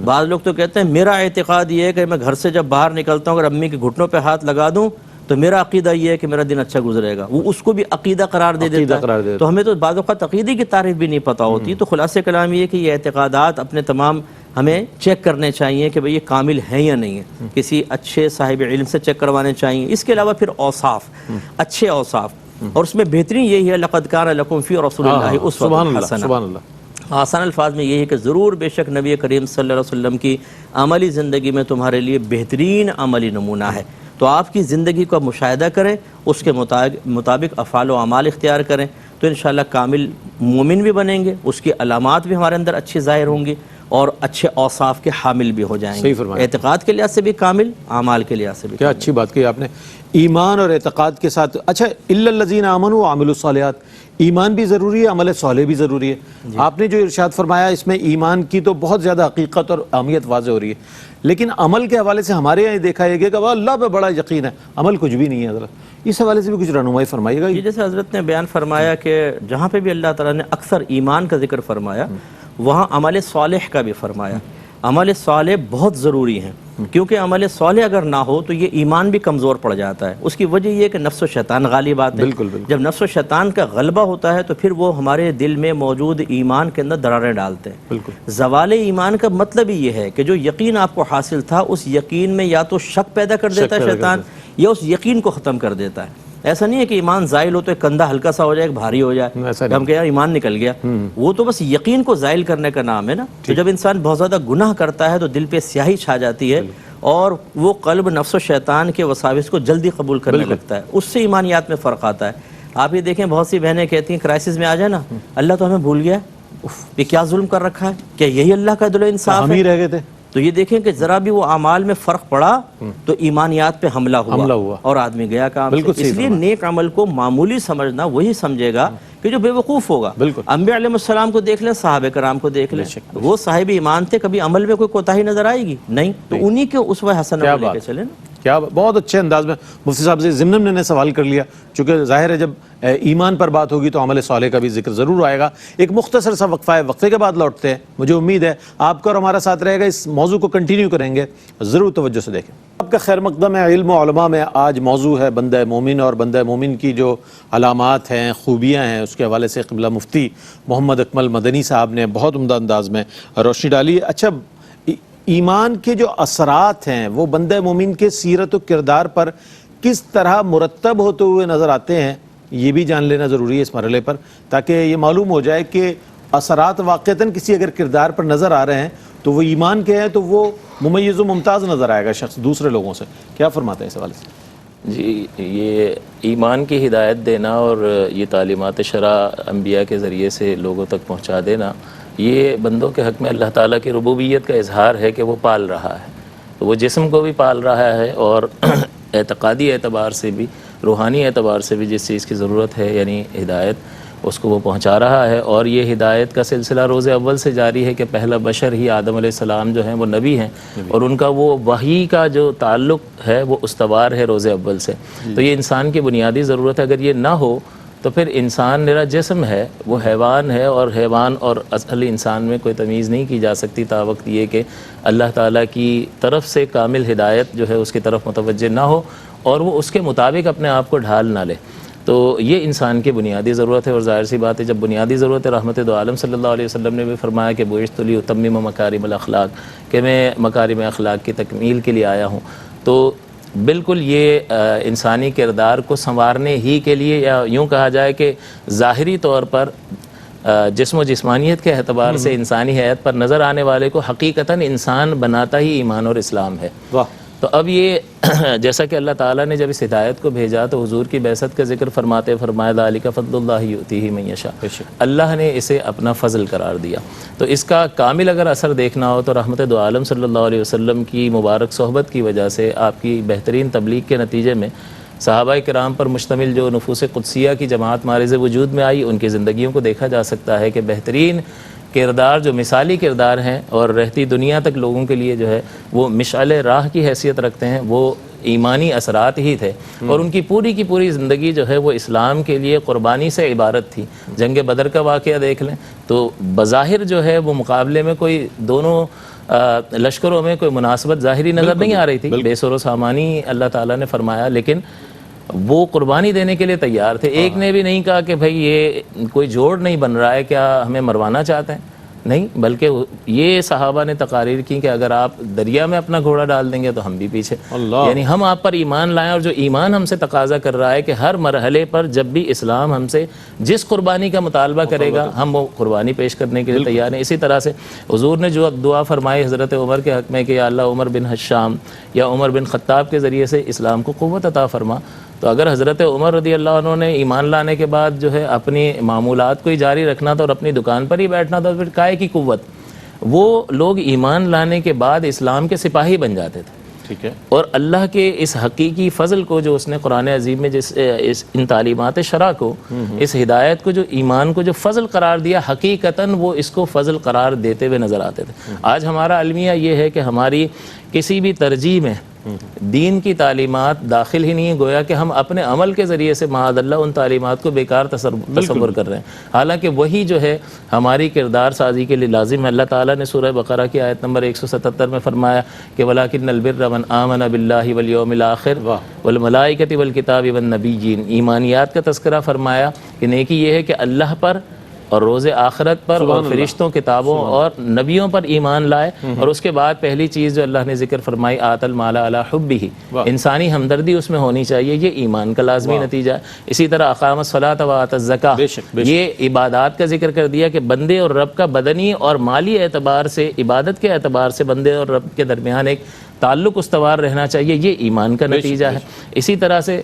بعض لوگ تو کہتے ہیں میرا اعتقاد یہ ہے کہ میں گھر سے جب باہر نکلتا ہوں اگر امی کے گھٹنوں پہ ہاتھ لگا دوں تو میرا عقیدہ یہ ہے کہ میرا دن اچھا گزرے گا، وہ اس کو بھی عقیدہ قرار دے دیتا ہے۔ تو ہمیں تو بعض اوقات عقیدے کی تعریف بھی نہیں پتہ ہوتی۔ تو خلاصہ کلام یہ ہے کہ یہ اعتقادات اپنے تمام ہمیں چیک کرنے چاہیے کہ بھئی یہ کامل ہیں یا نہیں ہیں، کسی اچھے صاحب علم سے چیک کروانے چاہیے۔ اس کے علاوہ پھر اوصاف، اچھے اوصاف، اور اس میں بہترین یہی ہے لقد کان لکم فی رسول اللہ اسوۃ حسنہ۔ آسان الفاظ میں یہ ہے کہ ضرور بے شک نبی کریم صلی اللہ علیہ وسلم کی عملی زندگی میں تمہارے لیے بہترین عملی نمونہ ہے۔ تو آپ کی زندگی کا مشاہدہ کریں، اس کے مطابق افعال و اعمال اختیار کریں، تو انشاءاللہ کامل مومن بھی بنیں گے، اس کی علامات بھی ہمارے اندر اچھی ظاہر ہوں گی اور اچھے اوصاف کے حامل بھی ہو جائیں گے، اعتقاد کے لحاظ سے بھی کامل، اعمال کے لحاظ سے بھی۔ کیا اچھی بات کی آپ نے، ایمان اور اعتقاد کے ساتھ۔ اچھا، الا الذین آمنوا وعملوا الصالحات، ایمان بھی ضروری ہے، عمل صالح بھی ضروری ہے۔ آپ نے جو ارشاد فرمایا اس میں ایمان کی تو بہت زیادہ حقیقت اور اہمیت واضح ہو رہی ہے، لیکن عمل کے حوالے سے ہمارے یہاں دیکھا ہے کہ وہ اللہ پہ بڑا یقین ہے، عمل کچھ بھی نہیں ہے۔ حضرت اس حوالے سے بھی کچھ رہنمائی فرمائیے گا۔ جیسے حضرت نے بیان فرمایا کہ جہاں پہ بھی اللہ تعالیٰ نے اکثر ایمان کا ذکر فرمایا وہاں عمل صالح کا بھی فرمایا۔ عمل صالح بہت ضروری ہیں، کیونکہ عمل صالح اگر نہ ہو تو یہ ایمان بھی کمزور پڑ جاتا ہے۔ اس کی وجہ یہ ہے کہ نفس و شیطان غالب آتے ہیں۔ جب نفس و شیطان کا غلبہ ہوتا ہے تو پھر وہ ہمارے دل میں موجود ایمان کے اندر دراریں ڈالتے ہیں۔ زوال ایمان کا مطلب ہی یہ ہے کہ جو یقین آپ کو حاصل تھا اس یقین میں یا تو شک پیدا کر دیتا ہے شیطان، یا اس یقین کو ختم کر دیتا ہے۔ ایسا نہیں ہے کہ ایمان زائل ہو تو ایک کندھا ہلکا سا ہو جائے، ایک بھاری ہو جائے، ہم کہیں ایمان نکل گیا، وہ تو بس یقین کو زائل کرنے کا نام ہے نا۔ تو جب انسان بہت زیادہ گناہ کرتا ہے تو دل پہ سیاہی چھا جاتی ہے اور وہ قلب نفس و شیطان کے وساوس کو جلدی قبول کرنے لگتا ہے، اس سے ایمانیات میں فرق آتا ہے۔ آپ یہ دیکھیں بہت سی بہنیں کہتی ہیں کرائسس میں آ جائے نا، اللہ تو ہمیں بھول گیا، یہ کیا ظلم کر رکھا ہے، کیا یہی اللہ کا عدل و انصاف ہے؟ ہم ہی رہ گئے تھے۔ تو یہ دیکھیں کہ ذرا بھی وہ اعمال میں فرق پڑا تو ایمانیات پہ حملہ ہوا اور آدمی گیا کام سے۔ اس لیے نیک عمل کو معمولی سمجھنا وہی سمجھے گا کہ جو بے وقوف ہوگا۔ انبیاء علیہ السلام کو دیکھ لیں، صحابہ کرام کو دیکھ لیں، وہ صاحب ایمان تھے، کبھی عمل میں کوئی کوتاہی نظر آئے گی نہیں، تو انہی کے اسوہ حسنہ کو لے کے چلیں نا۔ کیا بہت اچھے انداز میں مفتی صاحب سے ضمن میں نے سوال کر لیا، چونکہ ظاہر ہے جب ایمان پر بات ہوگی تو عمل صالح کا بھی ذکر ضرور آئے گا۔ ایک مختصر سا وقفہ ہے، وقفے کے بعد لوٹتے ہیں۔ مجھے امید ہے آپ کا اور ہمارا ساتھ رہے گا، اس موضوع کو کنٹینیو کریں گے، ضرور توجہ سے دیکھیں۔ آپ کا خیر مقدم ہے علم و علماء میں۔ آج موضوع ہے بندہ مومن، اور بندہ مومن کی جو علامات ہیں، خوبیاں ہیں، اس کے حوالے سے قبلہ مفتی محمد اکمل مدنی صاحب نے بہت عمدہ انداز میں روشنی ڈالی ہے۔ اچھا، ایمان کے جو اثرات ہیں وہ بندہ مومن کے سیرت و کردار پر کس طرح مرتب ہوتے ہوئے نظر آتے ہیں، یہ بھی جان لینا ضروری ہے اس مرحلے پر، تاکہ یہ معلوم ہو جائے کہ اثرات واقعتاً کسی اگر کردار پر نظر آ رہے ہیں تو وہ ایمان کے ہیں تو وہ ممیز و ممتاز نظر آئے گا شخص دوسرے لوگوں سے۔ کیا فرماتے ہیں اس حوالے سے؟ جی، یہ ایمان کی ہدایت دینا اور یہ تعلیمات شرع انبیاء کے ذریعے سے لوگوں تک پہنچا دینا، یہ بندوں کے حق میں اللہ تعالیٰ کی ربوبیت کا اظہار ہے کہ وہ پال رہا ہے، تو وہ جسم کو بھی پال رہا ہے اور اعتقادی اعتبار سے بھی، روحانی اعتبار سے بھی جس چیز کی ضرورت ہے یعنی ہدایت، اس کو وہ پہنچا رہا ہے۔ اور یہ ہدایت کا سلسلہ روز اول سے جاری ہے کہ پہلا بشر ہی آدم علیہ السلام جو ہیں وہ نبی ہیں، اور ان کا وہ وحی کا جو تعلق ہے وہ استوار ہے روز اول سے۔ تو یہ انسان کی بنیادی ضرورت ہے، اگر یہ نہ ہو تو پھر انسان میرا جسم ہے وہ حیوان ہے، اور حیوان اور اصل انسان میں کوئی تمیز نہیں کی جا سکتی تا وقت یہ کہ اللہ تعالیٰ کی طرف سے کامل ہدایت جو ہے اس کی طرف متوجہ نہ ہو اور وہ اس کے مطابق اپنے آپ کو ڈھال نہ لے۔ تو یہ انسان کی بنیادی ضرورت ہے، اور ظاہر سی بات ہے جب بنیادی ضرورت ہے، رحمت دو عالم صلی اللہ علیہ وسلم نے بھی فرمایا کہ بعثت لأتمم مکارم الاخلاق، کہ میں مکارم اخلاق کی تکمیل کے لیے آیا ہوں۔ تو بالکل یہ انسانی کردار کو سنوارنے ہی کے لیے، یا یوں کہا جائے کہ ظاہری طور پر جسم و جسمانیت کے اعتبار سے انسانی حیات پر نظر آنے والے کو حقیقتاً انسان بناتا ہی ایمان اور اسلام ہے. تو اب یہ جیسا کہ اللہ تعالیٰ نے جب اس ہدایت کو بھیجا تو حضور کی بعثت کا ذکر فرماتے فرمایا ذالک فضل اللہ یؤتیہ من یشاء، اللہ نے اسے اپنا فضل قرار دیا. تو اس کا کامل اگر اثر دیکھنا ہو تو رحمت دو عالم صلی اللہ علیہ وسلم کی مبارک صحبت کی وجہ سے، آپ کی بہترین تبلیغ کے نتیجے میں صحابہ کرام پر مشتمل جو نفوس قدسیہ کی جماعت مارز وجود میں آئی، ان کی زندگیوں کو دیکھا جا سکتا ہے کہ بہترین کردار جو مثالی کردار ہیں اور رہتی دنیا تک لوگوں کے لیے جو ہے وہ مشعل راہ کی حیثیت رکھتے ہیں، وہ ایمانی اثرات ہی تھے. اور ان کی پوری زندگی جو ہے وہ اسلام کے لیے قربانی سے عبارت تھی. جنگ بدر کا واقعہ دیکھ لیں تو بظاہر جو ہے وہ مقابلے میں کوئی دونوں لشکروں میں کوئی مناسبت ظاہری نظر نہیں آ رہی تھی، بے سر و سامانی اللہ تعالیٰ نے فرمایا، لیکن وہ قربانی دینے کے لیے تیار تھے. ایک نے بھی نہیں کہا کہ بھائی یہ کوئی جوڑ نہیں بن رہا ہے، کیا ہمیں مروانا چاہتے ہیں؟ نہیں، بلکہ یہ صحابہ نے تقاریر کی کہ اگر آپ دریا میں اپنا گھوڑا ڈال دیں گے تو ہم بھی پیچھے. یعنی ہم آپ پر ایمان لائیں، اور جو ایمان ہم سے تقاضا کر رہا ہے کہ ہر مرحلے پر جب بھی اسلام ہم سے جس قربانی کا مطالبہ کرے گا ہم وہ قربانی پیش کرنے کے لیے تیار ہیں. اسی طرح سے حضور نے جو دعا فرمائی حضرت عمر کے حق میں کہ یا اللہ عمر بن حشام یا عمر بن خطاب کے ذریعے سے اسلام کو قوت عطا فرما. تو اگر حضرت عمر رضی اللہ عنہ نے ایمان لانے کے بعد جو ہے اپنی معمولات کو ہی جاری رکھنا تھا اور اپنی دکان پر ہی بیٹھنا تھا، پھر کائے کی قوت؟ وہ لوگ ایمان لانے کے بعد اسلام کے سپاہی بن جاتے تھے. ٹھیک ہے. اور اللہ کے اس حقیقی فضل کو جو اس نے قرآن عظیم میں ان تعلیمات شرع کو، اس ہدایت کو، جو ایمان کو جو فضل قرار دیا، حقیقتاً وہ اس کو فضل قرار دیتے ہوئے نظر آتے تھے. آج ہمارا المیہ یہ ہے کہ ہماری کسی بھی ترجیح میں دین کی تعلیمات داخل ہی نہیں ہے، گویا کہ ہم اپنے عمل کے ذریعے سے معاذ اللہ ان تعلیمات کو بیکار تصور کر رہے ہیں، حالانکہ وہی جو ہے ہماری کردار سازی کے لیے لازم ہے. اللہ تعالیٰ نے سورہ بقرہ کی آیت نمبر 177 میں فرمایا کہ وَلَٰكِنَّ الْبِرَّ مَنْ آمَنَ بِاللَّهِ وَالْيَوْمِ الْآخِرِ وَالْمَلَائِكَةِ وَالْكِتَابِ وَالنَّبِيِّينَ. ایمانیات کا تذکرہ فرمایا کہ نیکی یہ ہے کہ اللہ پر اور روز آخرت پر اور فرشتوں، کتابوں اور نبیوں پر ایمان لائے. اور اس کے بعد پہلی چیز جو اللہ نے ذکر فرمائی آت المال علی حبہ، انسانی ہمدردی اس میں ہونی چاہیے. یہ ایمان کا لازمی نتیجہ ہے. اسی طرح اقام الصلاۃ و آت الزکاۃ، یہ عبادات کا ذکر کر دیا کہ بندے اور رب کا بدنی اور مالی اعتبار سے، عبادت کے اعتبار سے بندے اور رب کے درمیان ایک تعلق استوار رہنا چاہیے. یہ ایمان کا نتیجہ ہے. اسی طرح سے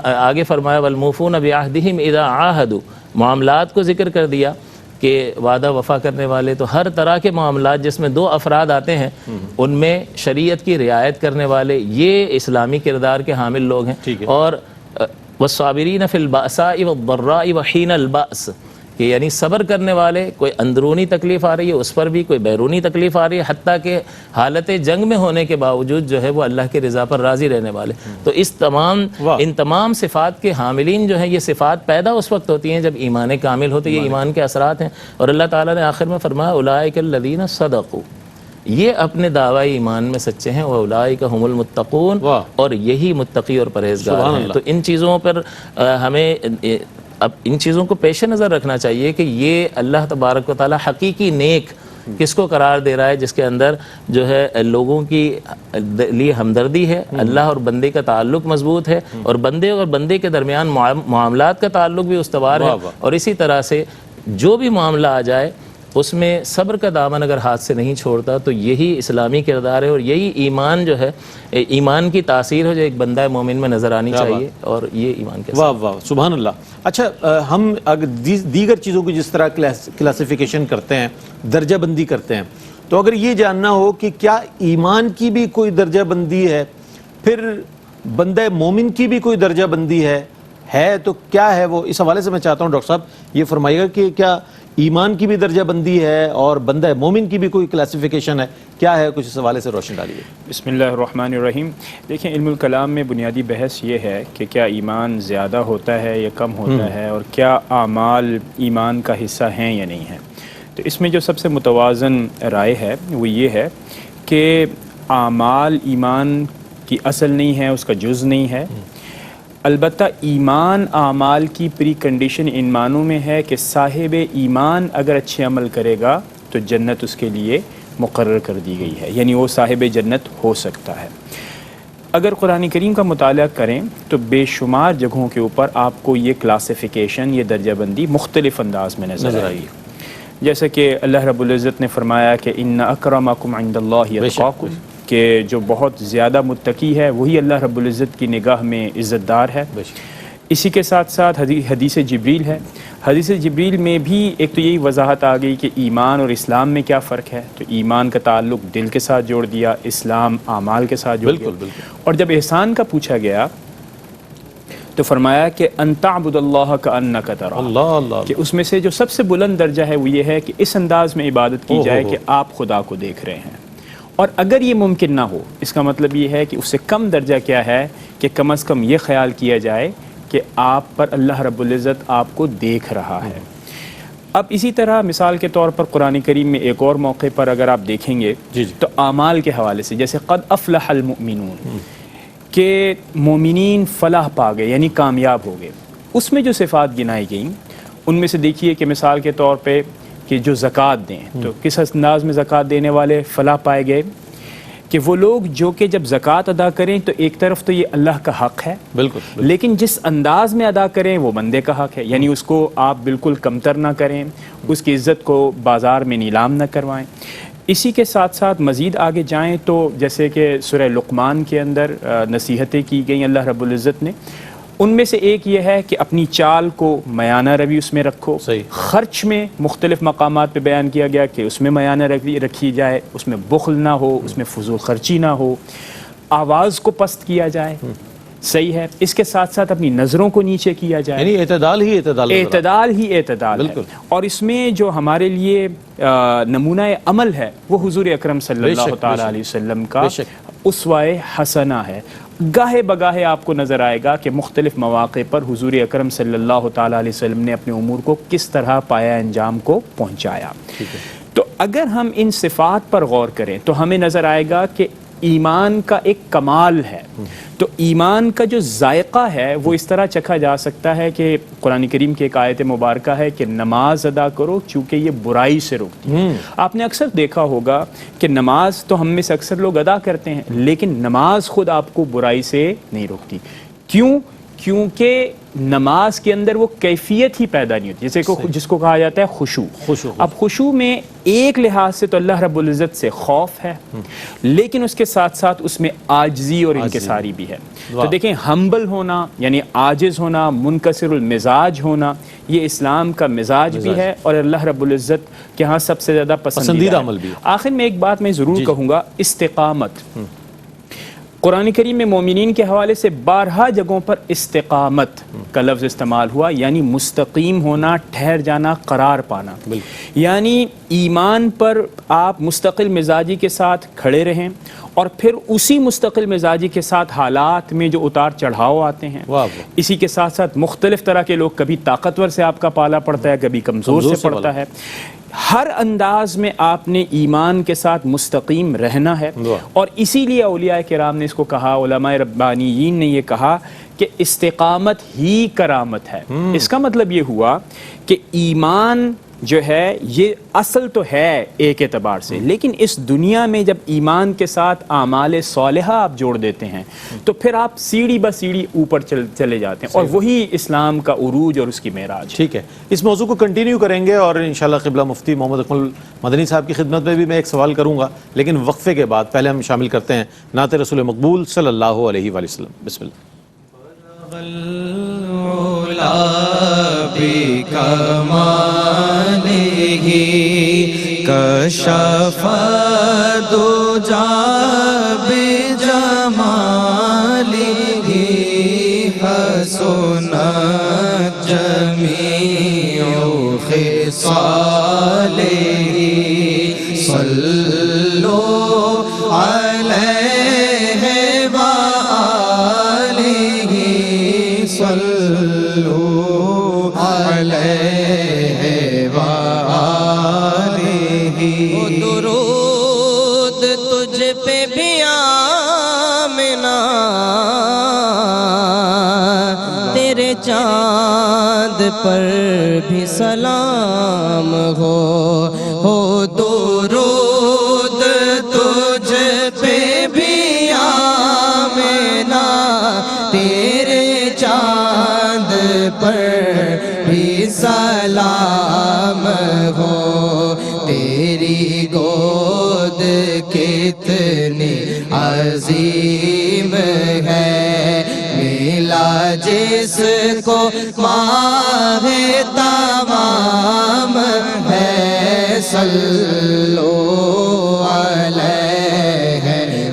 آگے فرمایا والموفون بعہدہم اذا عاہدوا، معاملات کو ذکر کر دیا کہ وعدہ وفا کرنے والے. تو ہر طرح کے معاملات جس میں دو افراد آتے ہیں ان میں شریعت کی رعایت کرنے والے یہ اسلامی کردار کے حامل لوگ ہیں. اور والصابرین فی البأساء والضراء وحین البأس، کہ یعنی صبر کرنے والے، کوئی اندرونی تکلیف آ رہی ہے اس پر بھی، کوئی بیرونی تکلیف آ رہی ہے، حتیٰ کہ حالت جنگ میں ہونے کے باوجود جو ہے وہ اللہ کی رضا پر راضی رہنے والے. تو ان تمام صفات کے حاملین جو ہیں، یہ صفات پیدا اس وقت ہوتی ہیں جب ایمان کامل ہوتے. یہ ایمان کے اثرات ہیں. اور اللہ تعالیٰ نے آخر میں فرمایا اولئک الذین صدقوا، یہ اپنے دعوی ایمان میں سچے ہیں، واولئک هم المتقون، اور یہی متقی اور پرہیزگار ہیں. تو ان چیزوں پر ہمیں اب ان چیزوں کو پیش نظر رکھنا چاہیے کہ یہ اللہ تبارک و تعالیٰ حقیقی نیک کس کو قرار دے رہا ہے، جس کے اندر جو ہے لوگوں کی لیے ہمدردی ہے، اللہ اور بندے کا تعلق مضبوط ہے، اور بندے اور بندے کے درمیان معاملات کا تعلق بھی استوار ہے. اور اسی طرح سے جو بھی معاملہ آ جائے اس میں صبر کا دامن اگر ہاتھ سے نہیں چھوڑتا تو یہی اسلامی کردار ہے، اور یہی ایمان جو ہے، ایمان کی تاثیر ہے جو ایک بندہ مومن میں نظر آنی چاہیے. اور یہ ایمان کے واہ واہ سبحان اللہ. اچھا، ہم اگر دیگر چیزوں کی جس طرح کلاسیفیکیشن کرتے ہیں، درجہ بندی کرتے ہیں، تو اگر یہ جاننا ہو کہ کیا ایمان کی بھی کوئی درجہ بندی ہے، پھر بندہ مومن کی بھی کوئی درجہ بندی ہے تو کیا ہے وہ؟ اس حوالے سے میں چاہتا ہوں ڈاکٹر صاحب یہ فرمائیے گا کہ کیا ایمان کی بھی درجہ بندی ہے اور بندہ مومن کی بھی کوئی کلاسیفیکیشن ہے، کیا ہے؟ کچھ اس حوالے سے روشن ڈالیے. بسم اللہ الرحمن الرحیم. دیکھیں، علم الکلام میں بنیادی بحث یہ ہے کہ کیا ایمان زیادہ ہوتا ہے یا کم ہوتا ہے، اور کیا اعمال ایمان کا حصہ ہیں یا نہیں ہیں. تو اس میں جو سب سے متوازن رائے ہے وہ یہ ہے کہ اعمال ایمان کی اصل نہیں ہے، اس کا جز نہیں ہے. البتہ ایمان اعمال کی پری کنڈیشن ان معنوں میں ہے کہ صاحب ایمان اگر اچھے عمل کرے گا تو جنت اس کے لیے مقرر کر دی گئی ہے، یعنی وہ صاحب جنت ہو سکتا ہے. اگر قرآن کریم کا مطالعہ کریں تو بے شمار جگہوں کے اوپر آپ کو یہ کلاسیفیکیشن، یہ درجہ بندی مختلف انداز میں نظر آئی ہے. جیسے کہ اللہ رب العزت نے فرمایا کہ ان اکرمکم عند اللہ اتقاکم، کہ جو بہت زیادہ متقی ہے وہی اللہ رب العزت کی نگاہ میں عزت دار ہے. اسی کے ساتھ ساتھ حدیث جبریل ہے. حدیث جبریل میں بھی ایک تو یہی وضاحت آ گئی کہ ایمان اور اسلام میں کیا فرق ہے. تو ایمان کا تعلق دل کے ساتھ جوڑ دیا، اسلام اعمال کے ساتھ جوڑ دیا. اور جب احسان کا پوچھا گیا تو فرمایا کہ ان تعبد اللہ کأنک تراہ، کہ اس میں سے جو سب سے بلند درجہ ہے وہ یہ ہے کہ اس انداز میں عبادت کی جائے کہ آپ خدا کو دیکھ رہے ہیں. اور اگر یہ ممکن نہ ہو، اس کا مطلب یہ ہے کہ اس سے کم درجہ کیا ہے کہ کم از کم یہ خیال کیا جائے کہ آپ پر اللہ رب العزت آپ کو دیکھ رہا ہے. اب اسی طرح مثال کے طور پر قرآن کریم میں ایک اور موقع پر اگر آپ دیکھیں گے تو اعمال کے حوالے سے، جیسے قد افلح المؤمنون، کہ مومنین فلاح پا گئے یعنی کامیاب ہو گئے. اس میں جو صفات گنائی گئیں ان میں سے دیکھیے کہ مثال کے طور پہ کہ جو زکوٰۃ دیں تو کس انداز میں زکوٰۃ دینے والے فلاح پائے گئے کہ وہ لوگ جو کہ جب زکوٰۃ ادا کریں تو ایک طرف تو یہ اللہ کا حق ہے بالکل، لیکن جس انداز میں ادا کریں وہ بندے کا حق ہے، یعنی اس کو آپ بالکل کمتر نہ کریں، اس کی عزت کو بازار میں نیلام نہ کروائیں. اسی کے ساتھ ساتھ مزید آگے جائیں تو جیسے کہ سورہ لقمان کے اندر نصیحتیں کی گئیں اللہ رب العزت نے. ان میں سے ایک یہ ہے کہ اپنی چال کو میانہ روی اس میں رکھو. خرچ میں مختلف مقامات پہ بیان کیا گیا کہ اس میں میانہ روی رکھی جائے، اس میں بخل نہ ہو، اس میں فضول خرچی نہ ہو، آواز کو پست کیا جائے، صحیح ہے. اس کے ساتھ ساتھ اپنی نظروں کو نیچے کیا جائے، یعنی اعتدال ہی اعتدال ہے. اور اس میں جو ہمارے لیے نمونہ عمل ہے وہ حضور اکرم صلی اللہ تعالیٰ علیہ وسلم کا اسوہ حسنہ ہے. گاہے بگاہے آپ کو نظر آئے گا کہ مختلف مواقع پر حضور اکرم صلی اللہ تعالیٰ علیہ وسلم نے اپنے امور کو کس طرح پایا انجام کو پہنچایا. تو اگر ہم ان صفات پر غور کریں تو ہمیں نظر آئے گا کہ ایمان کا ایک کمال ہے. تو ایمان کا جو ذائقہ ہے وہ اس طرح چکھا جا سکتا ہے کہ قرآن کریم کی ایک آیت مبارکہ ہے کہ نماز ادا کرو چونکہ یہ برائی سے روکتی ہے. آپ نے اکثر دیکھا ہوگا کہ نماز تو ہم میں سے اکثر لوگ ادا کرتے ہیں لیکن نماز خود آپ کو برائی سے نہیں روکتی. کیوں؟ کیونکہ نماز کے اندر وہ کیفیت ہی پیدا نہیں ہوتی، جیسے جس کو کہا جاتا ہے خشوع. اب خشوع میں ایک لحاظ سے تو اللہ رب العزت سے خوف ہے، لیکن اس کے ساتھ ساتھ اس میں عاجزی اور انکساری بھی ہے. تو دیکھیں، ہمبل ہونا یعنی عاجز ہونا، منکسر المزاج ہونا، یہ اسلام کا مزاج بھی ہے اور اللہ رب العزت کے ہاں سب سے زیادہ پسندیدہ عمل بھی ہے. آخر میں ایک بات میں ضرور کہوں گا، استقامت. قرآن کریم میں مومنین کے حوالے سے بارہا جگہوں پر استقامت کا لفظ استعمال ہوا، یعنی مستقیم ہونا، ٹھہر جانا، قرار پانا. یعنی ایمان پر آپ مستقل مزاجی کے ساتھ کھڑے رہیں اور پھر اسی مستقل مزاجی کے ساتھ حالات میں جو اتار چڑھاؤ آتے ہیں، اسی کے ساتھ ساتھ مختلف طرح کے لوگ، کبھی طاقتور سے آپ کا پالا پڑتا ہے، کبھی کمزور سے پڑتا ہے، ہر انداز میں آپ نے ایمان کے ساتھ مستقیم رہنا ہے. اور اسی لیے اولیاء کرام نے اس کو کہا، علماء ربانیین نے یہ کہا کہ استقامت ہی کرامت ہے. اس کا مطلب یہ ہوا کہ ایمان جو ہے یہ اصل تو ہے ایک اعتبار سے، لیکن اس دنیا میں جب ایمان کے ساتھ اعمال صالحہ آپ جوڑ دیتے ہیں تو پھر آپ سیڑھی بہ سیڑھی اوپر چلے جاتے ہیں، اور وہی اسلام کا عروج اور اس کی معراج. ٹھیک ہے، اس موضوع کو کنٹینیو کریں گے اور انشاءاللہ قبلہ مفتی محمد اکمل مدنی صاحب کی خدمت میں بھی میں ایک سوال کروں گا، لیکن وقفے کے بعد پہلے ہم شامل کرتے ہیں نعت رسول مقبول صلی اللہ علیہ وآلہ وسلم. بسم اللہ. کشف دجا بجمالہ حسنت جمیع خصالہ صلو علیہ وآلہ صلو علیہ وآلہ. درود تجھ پہ بھی آمنا، تیرے چاند پر بھی سلام ہو درود تجھ پہ بھی آمنا، پر بھی سلام ہو تیری گود کتنی عظیم ہے ملا جس کو ماہ تمام ہے صلو علیہ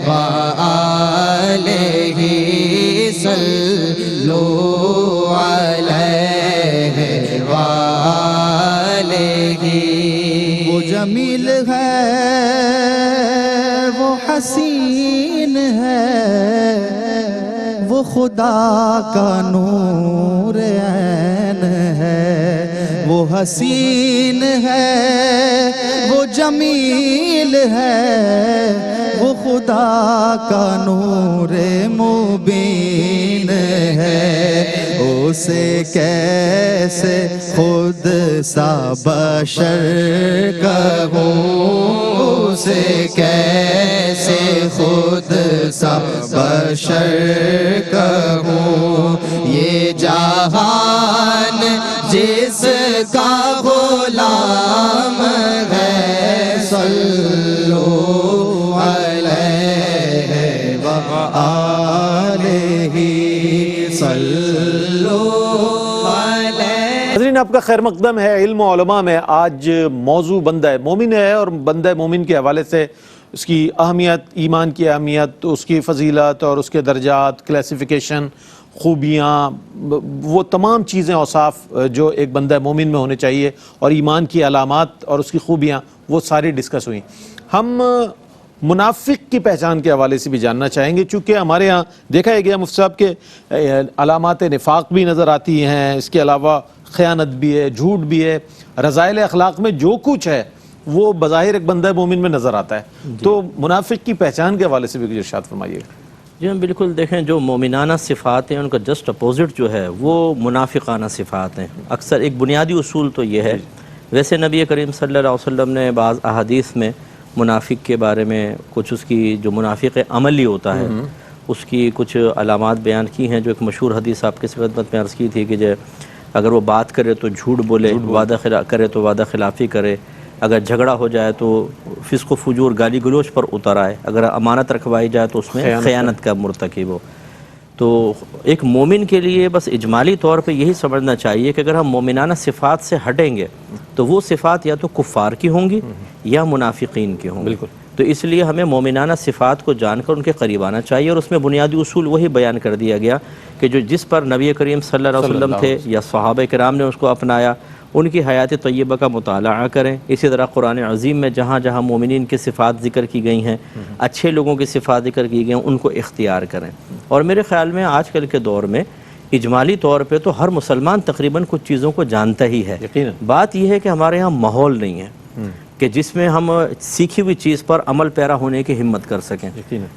وآلہ صلو علیہ وآلہ وہ جمیل ہے وہ حسین ہے وہ خدا کا نور عین ہے وہ حسین ہے وہ جمیل ہے وہ خدا کا نور مبین ہے اسے کیسے خود سا بشر کہوں اسے کیسے خود سا بشر کہوں یہ جہان جس کا غلام ہے صلو علیہ وآلہ صلو علیہ. ناظرین آپ کا خیر مقدم ہے علم و علماء میں. آج موضوع بندہ مومن ہے اور بندہ مومن کے حوالے سے اس کی اہمیت، ایمان کی اہمیت، اس کی فضیلت اور اس کے درجات، کلاسیفیکیشن، خوبیاں، وہ تمام چیزیں اوصاف جو ایک بندہ مومن میں ہونے چاہیے اور ایمان کی علامات اور اس کی خوبیاں وہ ساری ڈسکس ہوئیں. ہم منافق کی پہچان کے حوالے سے بھی جاننا چاہیں گے چونکہ ہمارے ہاں دیکھا گیا مفتی صاحب کے علامات نفاق بھی نظر آتی ہیں، اس کے علاوہ خیانت بھی ہے، جھوٹ بھی ہے، رذائل اخلاق میں جو کچھ ہے وہ بظاہر ایک بندہ مومن میں نظر آتا ہے. تو منافق کی پہچان کے حوالے سے بھی کچھ ارشاد فرمائیے. جی ہم بالکل دیکھیں جو مومنانہ صفات ہیں ان کا جسٹ اپوزٹ جو ہے وہ منافقانہ صفات ہیں. اکثر ایک بنیادی اصول تو یہ ہے، ویسے نبی کریم صلی اللہ علیہ وسلم نے بعض احادیث میں منافق کے بارے میں کچھ اس کی جو منافق عملی ہوتا ہے اس کی کچھ علامات بیان کی ہیں. جو ایک مشہور حدیث آپ کی خدمت میں عرض کی تھی کہ اگر وہ بات کرے تو جھوٹ بولے، وعدہ کرے تو وعدہ خلافی کرے، اگر جھگڑا ہو جائے تو فسق و فجور گالی گلوچ پر اتر آئے، اگر امانت رکھوائی جائے تو اس میں خیانت کا مرتکب ہو. تو ایک مومن کے لیے بس اجمالی طور پہ یہی سمجھنا چاہیے کہ اگر ہم مومنانہ صفات سے ہٹیں گے تو وہ صفات یا تو کفار کی ہوں گی یا منافقین کی ہوں گی. بالکل. تو اس لیے ہمیں مومنانہ صفات کو جان کر ان کے قریب آنا چاہیے، اور اس میں بنیادی اصول وہی بیان کر دیا گیا کہ جس پر نبی کریم صلی اللہ علیہ وسلم تھے یا صحابہ کرام نے اس کو اپنایا ان کی حیات طیبہ کا مطالعہ کریں. اسی طرح قرآن عظیم میں جہاں جہاں مومنین کی صفات ذکر کی گئی ہیں، اچھے لوگوں کی صفات ذکر کی گئی ہیں، ان کو اختیار کریں. اور میرے خیال میں آج کل کے دور میں اجمالی طور پہ تو ہر مسلمان تقریباً کچھ چیزوں کو جانتا ہی ہے. بات یہ ہے کہ ہمارے ہاں ماحول نہیں ہے کہ جس میں ہم سیکھی ہوئی چیز پر عمل پیرا ہونے کی ہمت کر سکیں.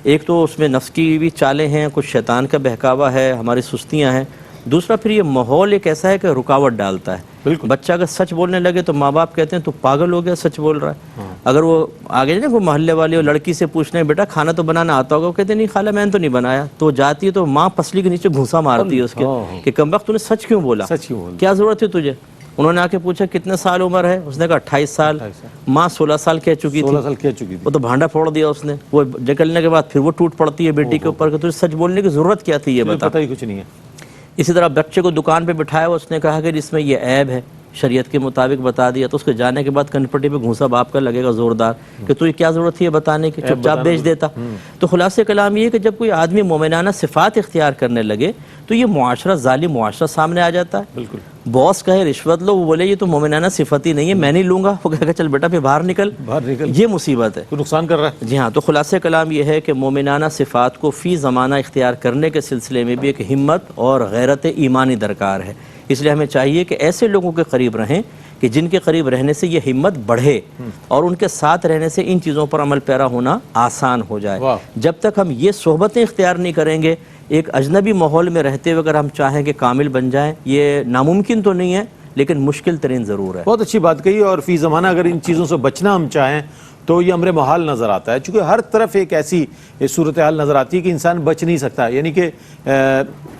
ایک تو اس میں نفس کی بھی چالیں ہیں، کچھ شیطان کا بہکاوا ہے، ہماری سستیاں ہیں. دوسرا پھر یہ ماحول ایک ایسا ہے کہ رکاوٹ ڈالتا ہے. بچہ اگر سچ بولنے لگے تو ماں باپ کہتے ہیں تو پاگل ہو گیا، سچ بول رہا ہے. اگر وہ آگے جائے وہ محلے والی اور لڑکی سے پوچھنے بیٹا کھانا تو بنانا آتا ہوگا، وہ کہتے ہیں نہیں خالہ میں نے تو نہیں بنایا. تو جاتی ہے تو ماں پسلی کے نیچے گھونسا مارتی ہے اس کے کہ کم وقت تو نے سچ کیوں بولا، کیا ضرورت ہے تجھے. انہوں نے آ کے پوچھا کتنے سال عمر ہے، اس نے کہا 28 سال. ماں 16 سال کہہ چکی تھی. وہ تو بھانڈا پھوڑ دیا اس نے. وہ نکلنے کے بعد پھر وہ ٹوٹ پڑتی ہے بیٹی کے اوپر کہ تجھے سچ بولنے کی ضرورت کیا تھی، یہ بتا. پتہ ہی کچھ نہیں ہے. اسی طرح بچے کو دکان پہ بٹھایا، اس نے کہا کہ جس میں یہ عیب ہے شریعت کے مطابق بتا دیا، تو اس کے جانے کے بعد کنپٹی پہ گھونسا باپ کا لگے گا زوردار کہ تو یہ کیا ضرورت تھی یہ بتانے کی، چپ چاپ بیچ دیتا. تو خلاصہ کلام یہ ہے کہ جب کوئی آدمی مومنانہ صفات اختیار کرنے لگے تو یہ معاشرہ ظالم معاشرہ سامنے آ جاتا ہے. بالکل. باس کہے رشوت لو، وہ بولے یہ تو مومنانہ صفت ہی نہیں ہے، میں نہیں لوں گا. وہ کہے گا چل بیٹا پھر باہر نکل. یہ مصیبت ہے، نقصان کر رہا ہے. جی ہاں. تو خلاصہ کلام یہ ہے کہ مومنانہ صفات کو فی زمانہ اختیار کرنے کے سلسلے میں بھی ایک ہمت اور غیرت ایمانی درکار ہے. اس لیے ہمیں چاہیے کہ ایسے لوگوں کے قریب رہیں کہ جن کے قریب رہنے سے یہ ہمت بڑھے اور ان کے ساتھ رہنے سے ان چیزوں پر عمل پیرا ہونا آسان ہو جائے. جب تک ہم یہ صحبتیں اختیار نہیں کریں گے، ایک اجنبی ماحول میں رہتے ہوئے اگر ہم چاہیں کہ کامل بن جائیں، یہ ناممکن تو نہیں ہے لیکن مشکل ترین ضرور ہے. بہت اچھی بات کہی. اور فی زمانہ اگر ان چیزوں سے بچنا ہم چاہیں تو یہ امر محال نظر آتا ہے، چونکہ ہر طرف ایک ایسی صورتحال نظر آتی ہے کہ انسان بچ نہیں سکتا. یعنی کہ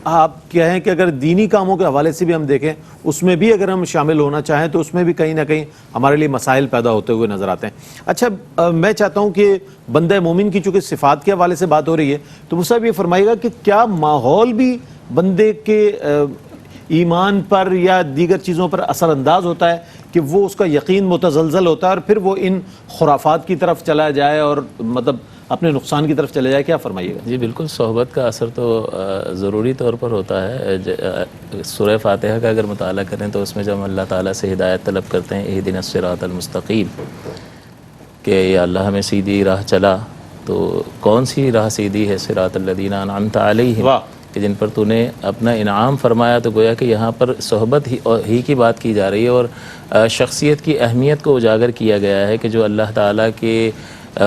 آپ کہیں کہ اگر دینی کاموں کے حوالے سے بھی ہم دیکھیں، اس میں بھی اگر ہم شامل ہونا چاہیں تو اس میں بھی کہیں نہ کہیں ہمارے لیے مسائل پیدا ہوتے ہوئے نظر آتے ہیں. اچھا، میں چاہتا ہوں کہ بندہ مومن کی چونکہ صفات کے حوالے سے بات ہو رہی ہے، تو مصعب یہ فرمائیے گا کہ کیا ماحول بھی بندے کے ایمان پر یا دیگر چیزوں پر اثر انداز ہوتا ہے کہ وہ اس کا یقین متزلزل ہوتا ہے اور پھر وہ ان خرافات کی طرف چلا جائے اور مطلب اپنے نقصان کی طرف چلے جائے؟ کیا فرمائیے گا؟ جی بالکل، صحبت کا اثر تو ضروری طور پر ہوتا ہے. سورہ فاتحہ کا اگر مطالعہ کریں تو اس میں جب ہم اللہ تعالیٰ سے ہدایت طلب کرتے ہیں اہدنا الصراط المستقیم، کہ یا اللہ ہمیں سیدھی راہ چلا، تو کون سی راہ سیدھی ہے؟ صراط الذین انعمت علیہم، کہ جن پر تو نے اپنا انعام فرمایا. تو گویا کہ یہاں پر صحبت ہی کی بات کی جا رہی ہے، اور شخصیت کی اہمیت کو اجاگر کیا گیا ہے کہ جو اللہ تعالیٰ کے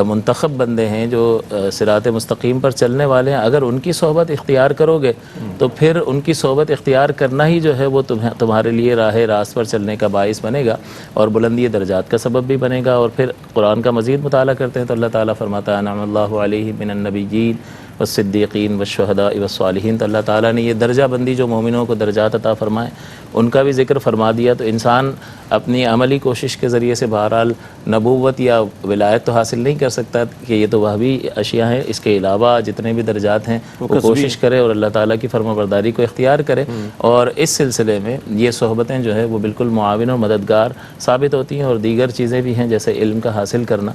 منتخب بندے ہیں، جو صراط مستقیم پر چلنے والے ہیں، اگر ان کی صحبت اختیار کرو گے تو پھر ان کی صحبت اختیار کرنا ہی جو ہے وہ تمہارے لیے راہ راست پر چلنے کا باعث بنے گا اور بلندی درجات کا سبب بھی بنے گا. اور پھر قرآن کا مزید مطالعہ کرتے ہیں تو اللہ تعالیٰ فرماتا ہے انعم اللہ علیہم من النبیین والصدیقین والشہداء والصالحین. تو اللہ تعالیٰ نے یہ درجہ بندی جو مومنوں کو درجات عطا فرمائے ان کا بھی ذکر فرما دیا. تو انسان اپنی عملی کوشش کے ذریعے سے بہرحال نبوت یا ولایت تو حاصل نہیں کر سکتا کہ یہ تو وہابی اشیاء ہیں. اس کے علاوہ جتنے بھی درجات ہیں وہ کوشش کرے اور اللہ تعالیٰ کی فرما برداری کو اختیار کرے. اور اس سلسلے میں یہ صحبتیں جو ہے وہ بالکل معاون اور مددگار ثابت ہوتی ہیں. اور دیگر چیزیں بھی ہیں جیسے علم کا حاصل کرنا،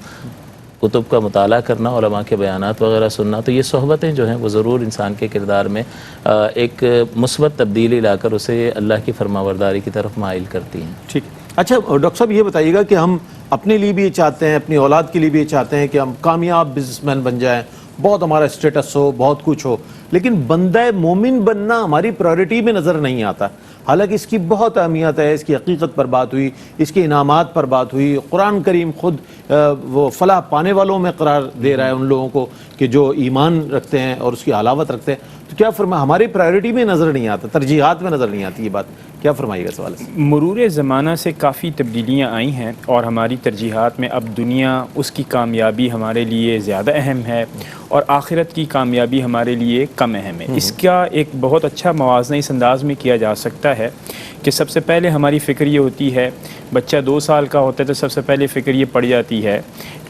کتب کا مطالعہ کرنا، علماء کے بیانات وغیرہ سننا. تو یہ صحبتیں جو ہیں وہ ضرور انسان کے کردار میں ایک مثبت تبدیلی لا کر اسے اللہ کی فرمانبرداری کی طرف مائل کرتی ہیں. ٹھیک. اچھا ڈاکٹر صاحب یہ بتائیے گا کہ ہم اپنے لیے بھی یہ چاہتے ہیں، اپنی اولاد کے لیے بھی یہ چاہتے ہیں کہ ہم کامیاب بزنس مین بن جائیں، بہت ہمارا اسٹیٹس ہو، بہت کچھ ہو، لیکن بندہ مومن بننا ہماری پرائرٹی میں نظر نہیں آتا. حالانکہ اس کی بہت اہمیت ہے، اس کی حقیقت پر بات ہوئی، اس کے انعامات پر بات ہوئی. قرآن کریم خود وہ فلاح پانے والوں میں قرار دے رہا ہے ان لوگوں کو کہ جو ایمان رکھتے ہیں اور اس کی حلاوت رکھتے ہیں. تو کیا ہماری پرائرٹی میں نظر نہیں آتا، ترجیحات میں نظر نہیں آتی یہ بات؟ کیا فرمائیے گا سوال سے؟ مرور زمانہ سے کافی تبدیلیاں آئی ہیں اور ہماری ترجیحات میں اب دنیا اس کی کامیابی ہمارے لیے زیادہ اہم ہے اور آخرت کی کامیابی ہمارے لیے کم اہم ہے. اس کا ایک بہت اچھا موازنہ اس انداز میں کیا جا سکتا ہے کہ سب سے پہلے ہماری فکر یہ ہوتی ہے، بچہ 2 سال کا ہوتا ہے تو سب سے پہلے فکر یہ پڑ جاتی ہے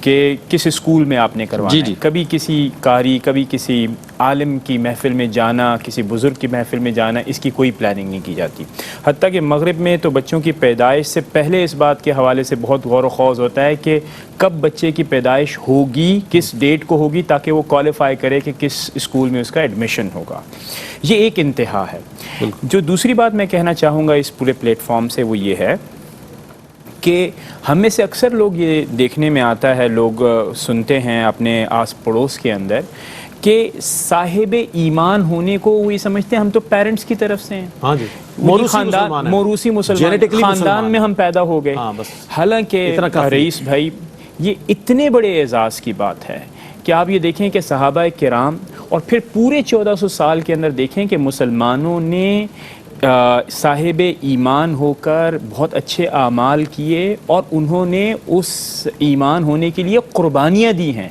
کہ کس اسکول میں آپ نے کروانا ہے. کبھی کسی قاری، کبھی کسی عالم کی محفل میں جانا، کسی بزرگ کی محفل میں جانا، اس کی کوئی پلاننگ نہیں کی جاتی. حتیٰ کہ مغرب میں تو بچوں کی پیدائش سے پہلے اس بات کے حوالے سے بہت غور و خوض ہوتا ہے کہ کب بچے کی پیدائش ہوگی، کس ڈیٹ کو ہوگی، تاکہ وہ کوالیفائی کرے کہ کس اسکول میں اس کا ایڈمیشن ہوگا. یہ ایک انتہا ہے. جو دوسری بات میں کہنا چاہوں گا اس پورے پلیٹ فارم سے وہ یہ ہے کہ ہم میں سے اکثر لوگ یہ دیکھنے میں آتا ہے، لوگ سنتے ہیں اپنے آس پڑوس کے اندر کہ صاحب ایمان ہونے کو وہ یہ سمجھتے ہیں ہم تو پیرنٹس کی طرف سے ہیں. ہاں جی، موروثی مسلمان خاندان میں ہم پیدا ہو گئے. حالانکہ رئیس بھائی یہ اتنے بڑے اعزاز کی بات ہے کہ آپ یہ دیکھیں کہ صحابہ کرام اور پھر پورے 1400 سال کے اندر دیکھیں کہ مسلمانوں نے صاحب ایمان ہو کر بہت اچھے اعمال کیے اور انہوں نے اس ایمان ہونے کے لیے قربانیاں دی ہیں.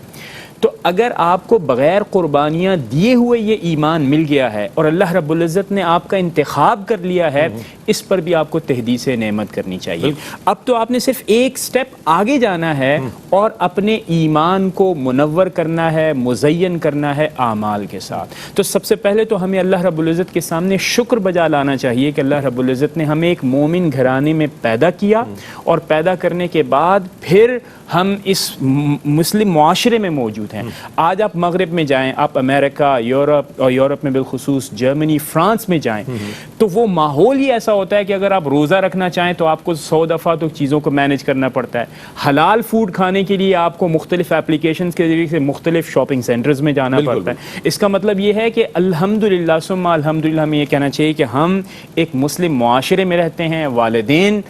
تو اگر آپ کو بغیر قربانیاں دیے ہوئے یہ ایمان مل گیا ہے اور اللہ رب العزت نے آپ کا انتخاب کر لیا ہے، اس پر بھی آپ کو تحدیث نعمت کرنی چاہیے. اب تو آپ نے صرف ایک سٹیپ آگے جانا ہے اور اپنے ایمان کو منور کرنا ہے، مزین کرنا ہے اعمال کے ساتھ. تو سب سے پہلے تو ہمیں اللہ رب العزت کے سامنے شکر بجا لانا چاہیے کہ اللہ رب العزت نے ہمیں ایک مومن گھرانے میں پیدا کیا اور پیدا کرنے کے بعد پھر ہم اس مسلم معاشرے میں موجود ہیں. آج آپ مغرب میں جائیں، آپ امریکہ، یورپ اور یورپ میں بالخصوص جرمنی، فرانس میں جائیں تو وہ ماحول ہی ایسا ہوتا ہے کہ اگر آپ روزہ رکھنا چاہیں تو آپ کو 100 دفعہ تو چیزوں کو مینیج کرنا پڑتا ہے. حلال فوڈ کھانے کے لیے آپ کو مختلف اپلیکیشنز کے ذریعے سے مختلف شاپنگ سینٹرز میں جانا پڑتا ہے. اس کا مطلب یہ ہے کہ الحمدللہ ثم الحمدللہ ہمیں یہ کہنا چاہیے کہ ہم ایک مسلم معاشرے میں رہتے ہیں، والدین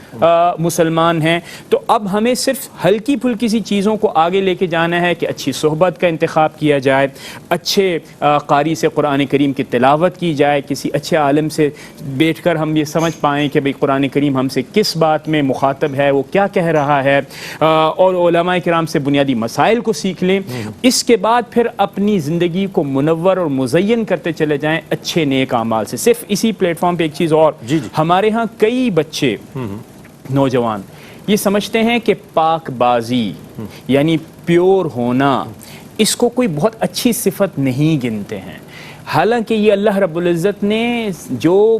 مسلمان ہیں. تو اب ہمیں صرف ہلکی پھلکی سی چیزوں کو آگے لے کے جانا ہے کہ اچھی صحبت تلاوت کا انتخاب کیا جائے، اچھے قاری سے قرآن کریم کی تلاوت کی جائے، کسی اچھے عالم سے بیٹھ کر ہم یہ سمجھ پائیں کہ بھئی قرآن کریم ہم سے کس بات میں مخاطب ہے، وہ کیا کہہ رہا ہے، اور علماء کرام سے بنیادی مسائل کو سیکھ لیں۔ اس کے بعد پھر اپنی زندگی کو منور اور مزین کرتے چلے جائیں اچھے نیک اعمال سے۔ صرف اسی پلیٹ فارم پہ ایک چیز اور، ہمارے ہاں کئی بچے نوجوان یہ سمجھتے ہیں کہ پاک بازی یعنی پیور ہونا اس کو کوئی بہت اچھی صفت نہیں گنتے ہیں، حالانکہ یہ اللہ رب العزت نے جو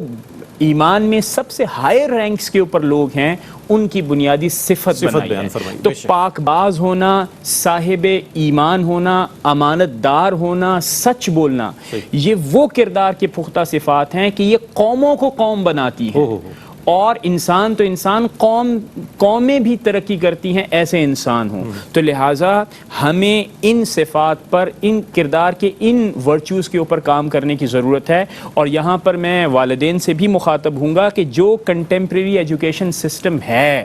ایمان میں سب سے ہائر رینکس کے اوپر لوگ ہیں ان کی بنیادی صفت بنائی ہے۔ تو پاک باز ہونا، صاحب ایمان ہونا، امانت دار ہونا، سچ بولنا، یہ وہ کردار کے پختہ صفات ہیں کہ یہ قوموں کو قوم بناتی ہیں، اور انسان تو انسان، قومیں بھی ترقی کرتی ہیں ایسے انسان ہوں۔ تو لہٰذا ہمیں ان صفات پر، ان کردار کے ان ورچوز کے اوپر کام کرنے کی ضرورت ہے۔ اور یہاں پر میں والدین سے بھی مخاطب ہوں گا کہ جو کنٹمپریری ایجوکیشن سسٹم ہے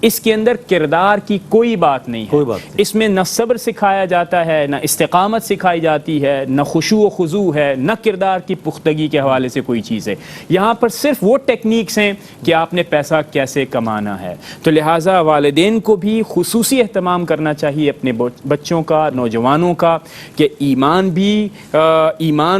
اس کے اندر کردار کی کوئی بات نہیں ہے، اس میں نہ صبر سکھایا جاتا ہے، نہ استقامت سکھائی جاتی ہے، نہ خشوع و خضوع ہے، نہ کردار کی پختگی کے حوالے سے کوئی چیز ہے۔ یہاں پر صرف وہ ٹیکنیکس ہیں کہ آپ نے پیسہ کیسے کمانا ہے۔ تو لہٰذا والدین کو بھی خصوصی اہتمام کرنا چاہیے اپنے بچوں کا، نوجوانوں کا، کہ ایمان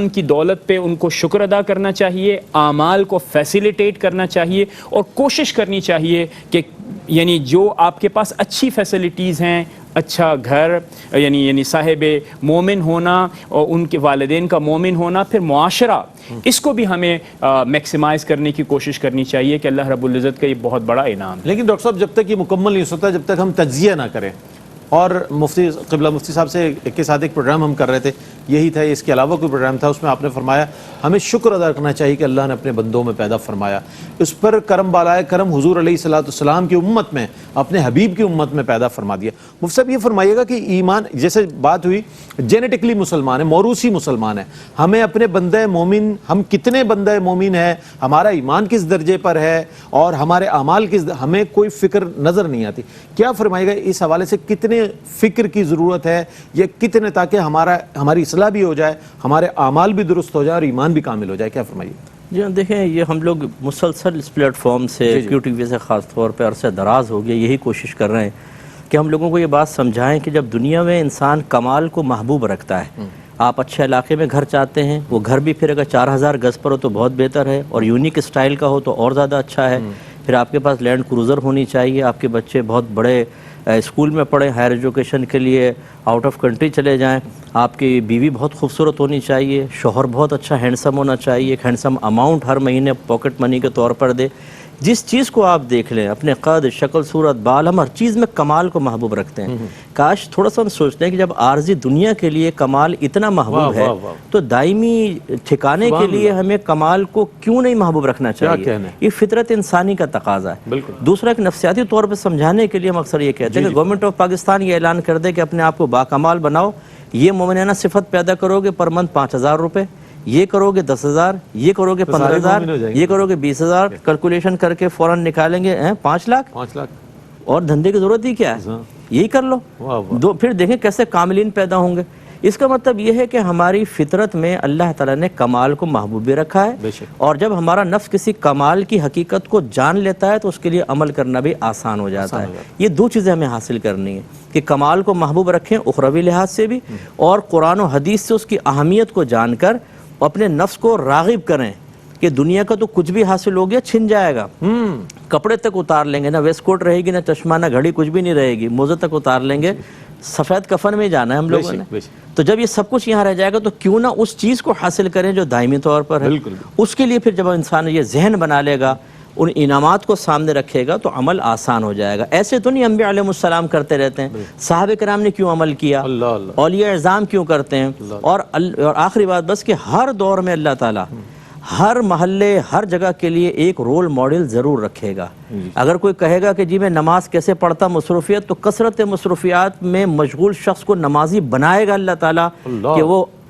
کی دولت پہ ان کو شکر ادا کرنا چاہیے، اعمال کو فیسیلیٹیٹ کرنا چاہیے، اور کوشش کرنی چاہیے کہ یعنی جو آپ کے پاس اچھی فیسلٹیز ہیں، اچھا گھر، یعنی صاحب مومن ہونا اور ان کے والدین کا مومن ہونا، پھر معاشرہ، اس کو بھی ہمیں میکسیمائز کرنے کی کوشش کرنی چاہیے کہ اللہ رب العزت کا یہ بہت بڑا انعام ہے۔ لیکن ڈاکٹر صاحب جب تک یہ مکمل نہیں ہوتا، جب تک ہم تجزیہ نہ کریں، اور مفتی قبلہ مفتی صاحب سے کے ساتھ ایک پروگرام ہم کر رہے تھے، یہی تھا، اس کے علاوہ کوئی پروگرام تھا، اس میں آپ نے فرمایا ہمیں شکر ادا کرنا چاہیے کہ اللہ نے اپنے بندوں میں پیدا فرمایا، اس پر کرم بالائے کرم حضور علیہ الصلوۃ والسلام کی امت میں، اپنے حبیب کی امت میں پیدا فرما دیا۔ مفتی صاحب یہ فرمائیے گا کہ ایمان، جیسے بات ہوئی جینیٹکلی مسلمان ہے، موروثی مسلمان ہے، ہمیں اپنے بندہ مومن، ہم کتنے بندہ مومن ہیں، ہمارا ایمان کس درجے پر ہے، اور ہمارے اعمال ہمیں کوئی فکر نظر نہیں آتی، کیا فرمائیے گا اس حوالے سے کتنے فکر کی ضرورت ہے، یہ کتنے، تاکہ ہماری اصلاح بھی ہو جائے، ہمارے اعمال بھی درست ہو جائے اور ایمان بھی کامل ہو جائے، کیا فرمائیے؟ جی دیکھیں، یہ ہم لوگ مسلسل اس پلیٹ فارم سے، کیو ٹی وی سے خاص طور پہ عرصہ دراز ہو گیا یہی کوشش کر رہے ہیں کہ ہم لوگوں کو یہ بات سمجھائیں کہ جب دنیا میں انسان کمال کو محبوب رکھتا ہے، آپ اچھے علاقے میں گھر چاہتے ہیں، وہ گھر بھی پھر اگر 4000 گز پر ہو تو بہت بہتر ہے، اور یونیک اسٹائل کا ہو تو اور زیادہ اچھا ہے، پھر آپ کے پاس لینڈ کروزر ہونی چاہیے، آپ کے بچے بہت بڑے اسکول میں پڑھیں، ہائر ایجوکیشن کے لیے آؤٹ آف کنٹری چلے جائیں، آپ کی بیوی بہت خوبصورت ہونی چاہیے، شوہر بہت اچھا ہینڈسم ہونا چاہیے، ایک ہینڈسم اماؤنٹ ہر مہینے پاکٹ منی کے طور پر دے۔ جس چیز کو آپ دیکھ لیں، اپنے قد، شکل، صورت، بال، ہم ہر چیز میں کمال کو محبوب رکھتے ہیں۔ کاش تھوڑا سا ہم سوچتے ہیں کہ جب عارضی دنیا کے لیے کمال اتنا محبوب ہے تو دائمی ٹھکانے کے لیے ہمیں کمال کو کیوں نہیں محبوب رکھنا چاہیے؟ یہ فطرت انسانی کا تقاضا ہے۔ دوسرا، ایک نفسیاتی طور پہ سمجھانے کے لیے ہم اکثر یہ کہتے ہیں کہ گورنمنٹ آف پاکستان یہ اعلان کر دے کہ اپنے آپ کو باکمال بناؤ، یہ مومنانہ صفت پیدا کرو گے، پر منتھ 5000 روپے، یہ کرو گے 10,000، یہ کرو گے 15,000، یہ کرو گے 20,000، کیلکولیشن کر کے فوراً نکالیں گے 5 لاکھ، اور دھندے کی ضرورت ہی کیا ہے، یہی کر لو، پھر دیکھیں کیسے کاملین پیدا ہوں گے۔ اس کا مطلب یہ ہے کہ ہماری فطرت میں اللہ تعالیٰ نے کمال کو محبوب بھی رکھا ہے، اور جب ہمارا نفس کسی کمال کی حقیقت کو جان لیتا ہے تو اس کے لیے عمل کرنا بھی آسان ہو جاتا ہے۔ یہ دو چیزیں ہمیں حاصل کرنی ہیں کہ کمال کو محبوب رکھیں اخروی لحاظ سے بھی، اور قرآن و حدیث سے اس کی اہمیت کو جان کر اپنے نفس کو راغب کریں کہ دنیا کا تو کچھ بھی حاصل ہو گیا چھن جائے گا، کپڑے تک اتار لیں گے، نہ ویسٹ کوٹ رہے گی، نہ چشمہ، نہ گھڑی، کچھ بھی نہیں رہے گی، موزے تک اتار لیں گے، سفید کفن میں جانا ہے ہم لوگوں نے۔ تو جب یہ سب کچھ یہاں رہ جائے گا تو کیوں نہ اس چیز کو حاصل کریں جو دائمی طور پر ہے۔ اس کے لیے پھر جب انسان یہ ذہن بنا لے گا، ان انعامات کو سامنے رکھے گا تو عمل آسان ہو جائے گا۔ ایسے تو نہیں انبیاء علیہ السلام کرتے رہتے ہیں، صحابہ کرام نے کیوں عمل کیا، اولیاء اعظام کیوں کرتے ہیں، اور آخری بات بس کہ ہر دور میں اللہ تعالیٰ ہر محلے، ہر جگہ کے لیے ایک رول ماڈل ضرور رکھے گا۔ اگر کوئی کہے گا کہ جی میں نماز کیسے پڑھتا، مصروفیت، تو کثرت مصروفیات میں مشغول شخص کو نمازی بنائے گا اللہ تعالیٰ کہ وہ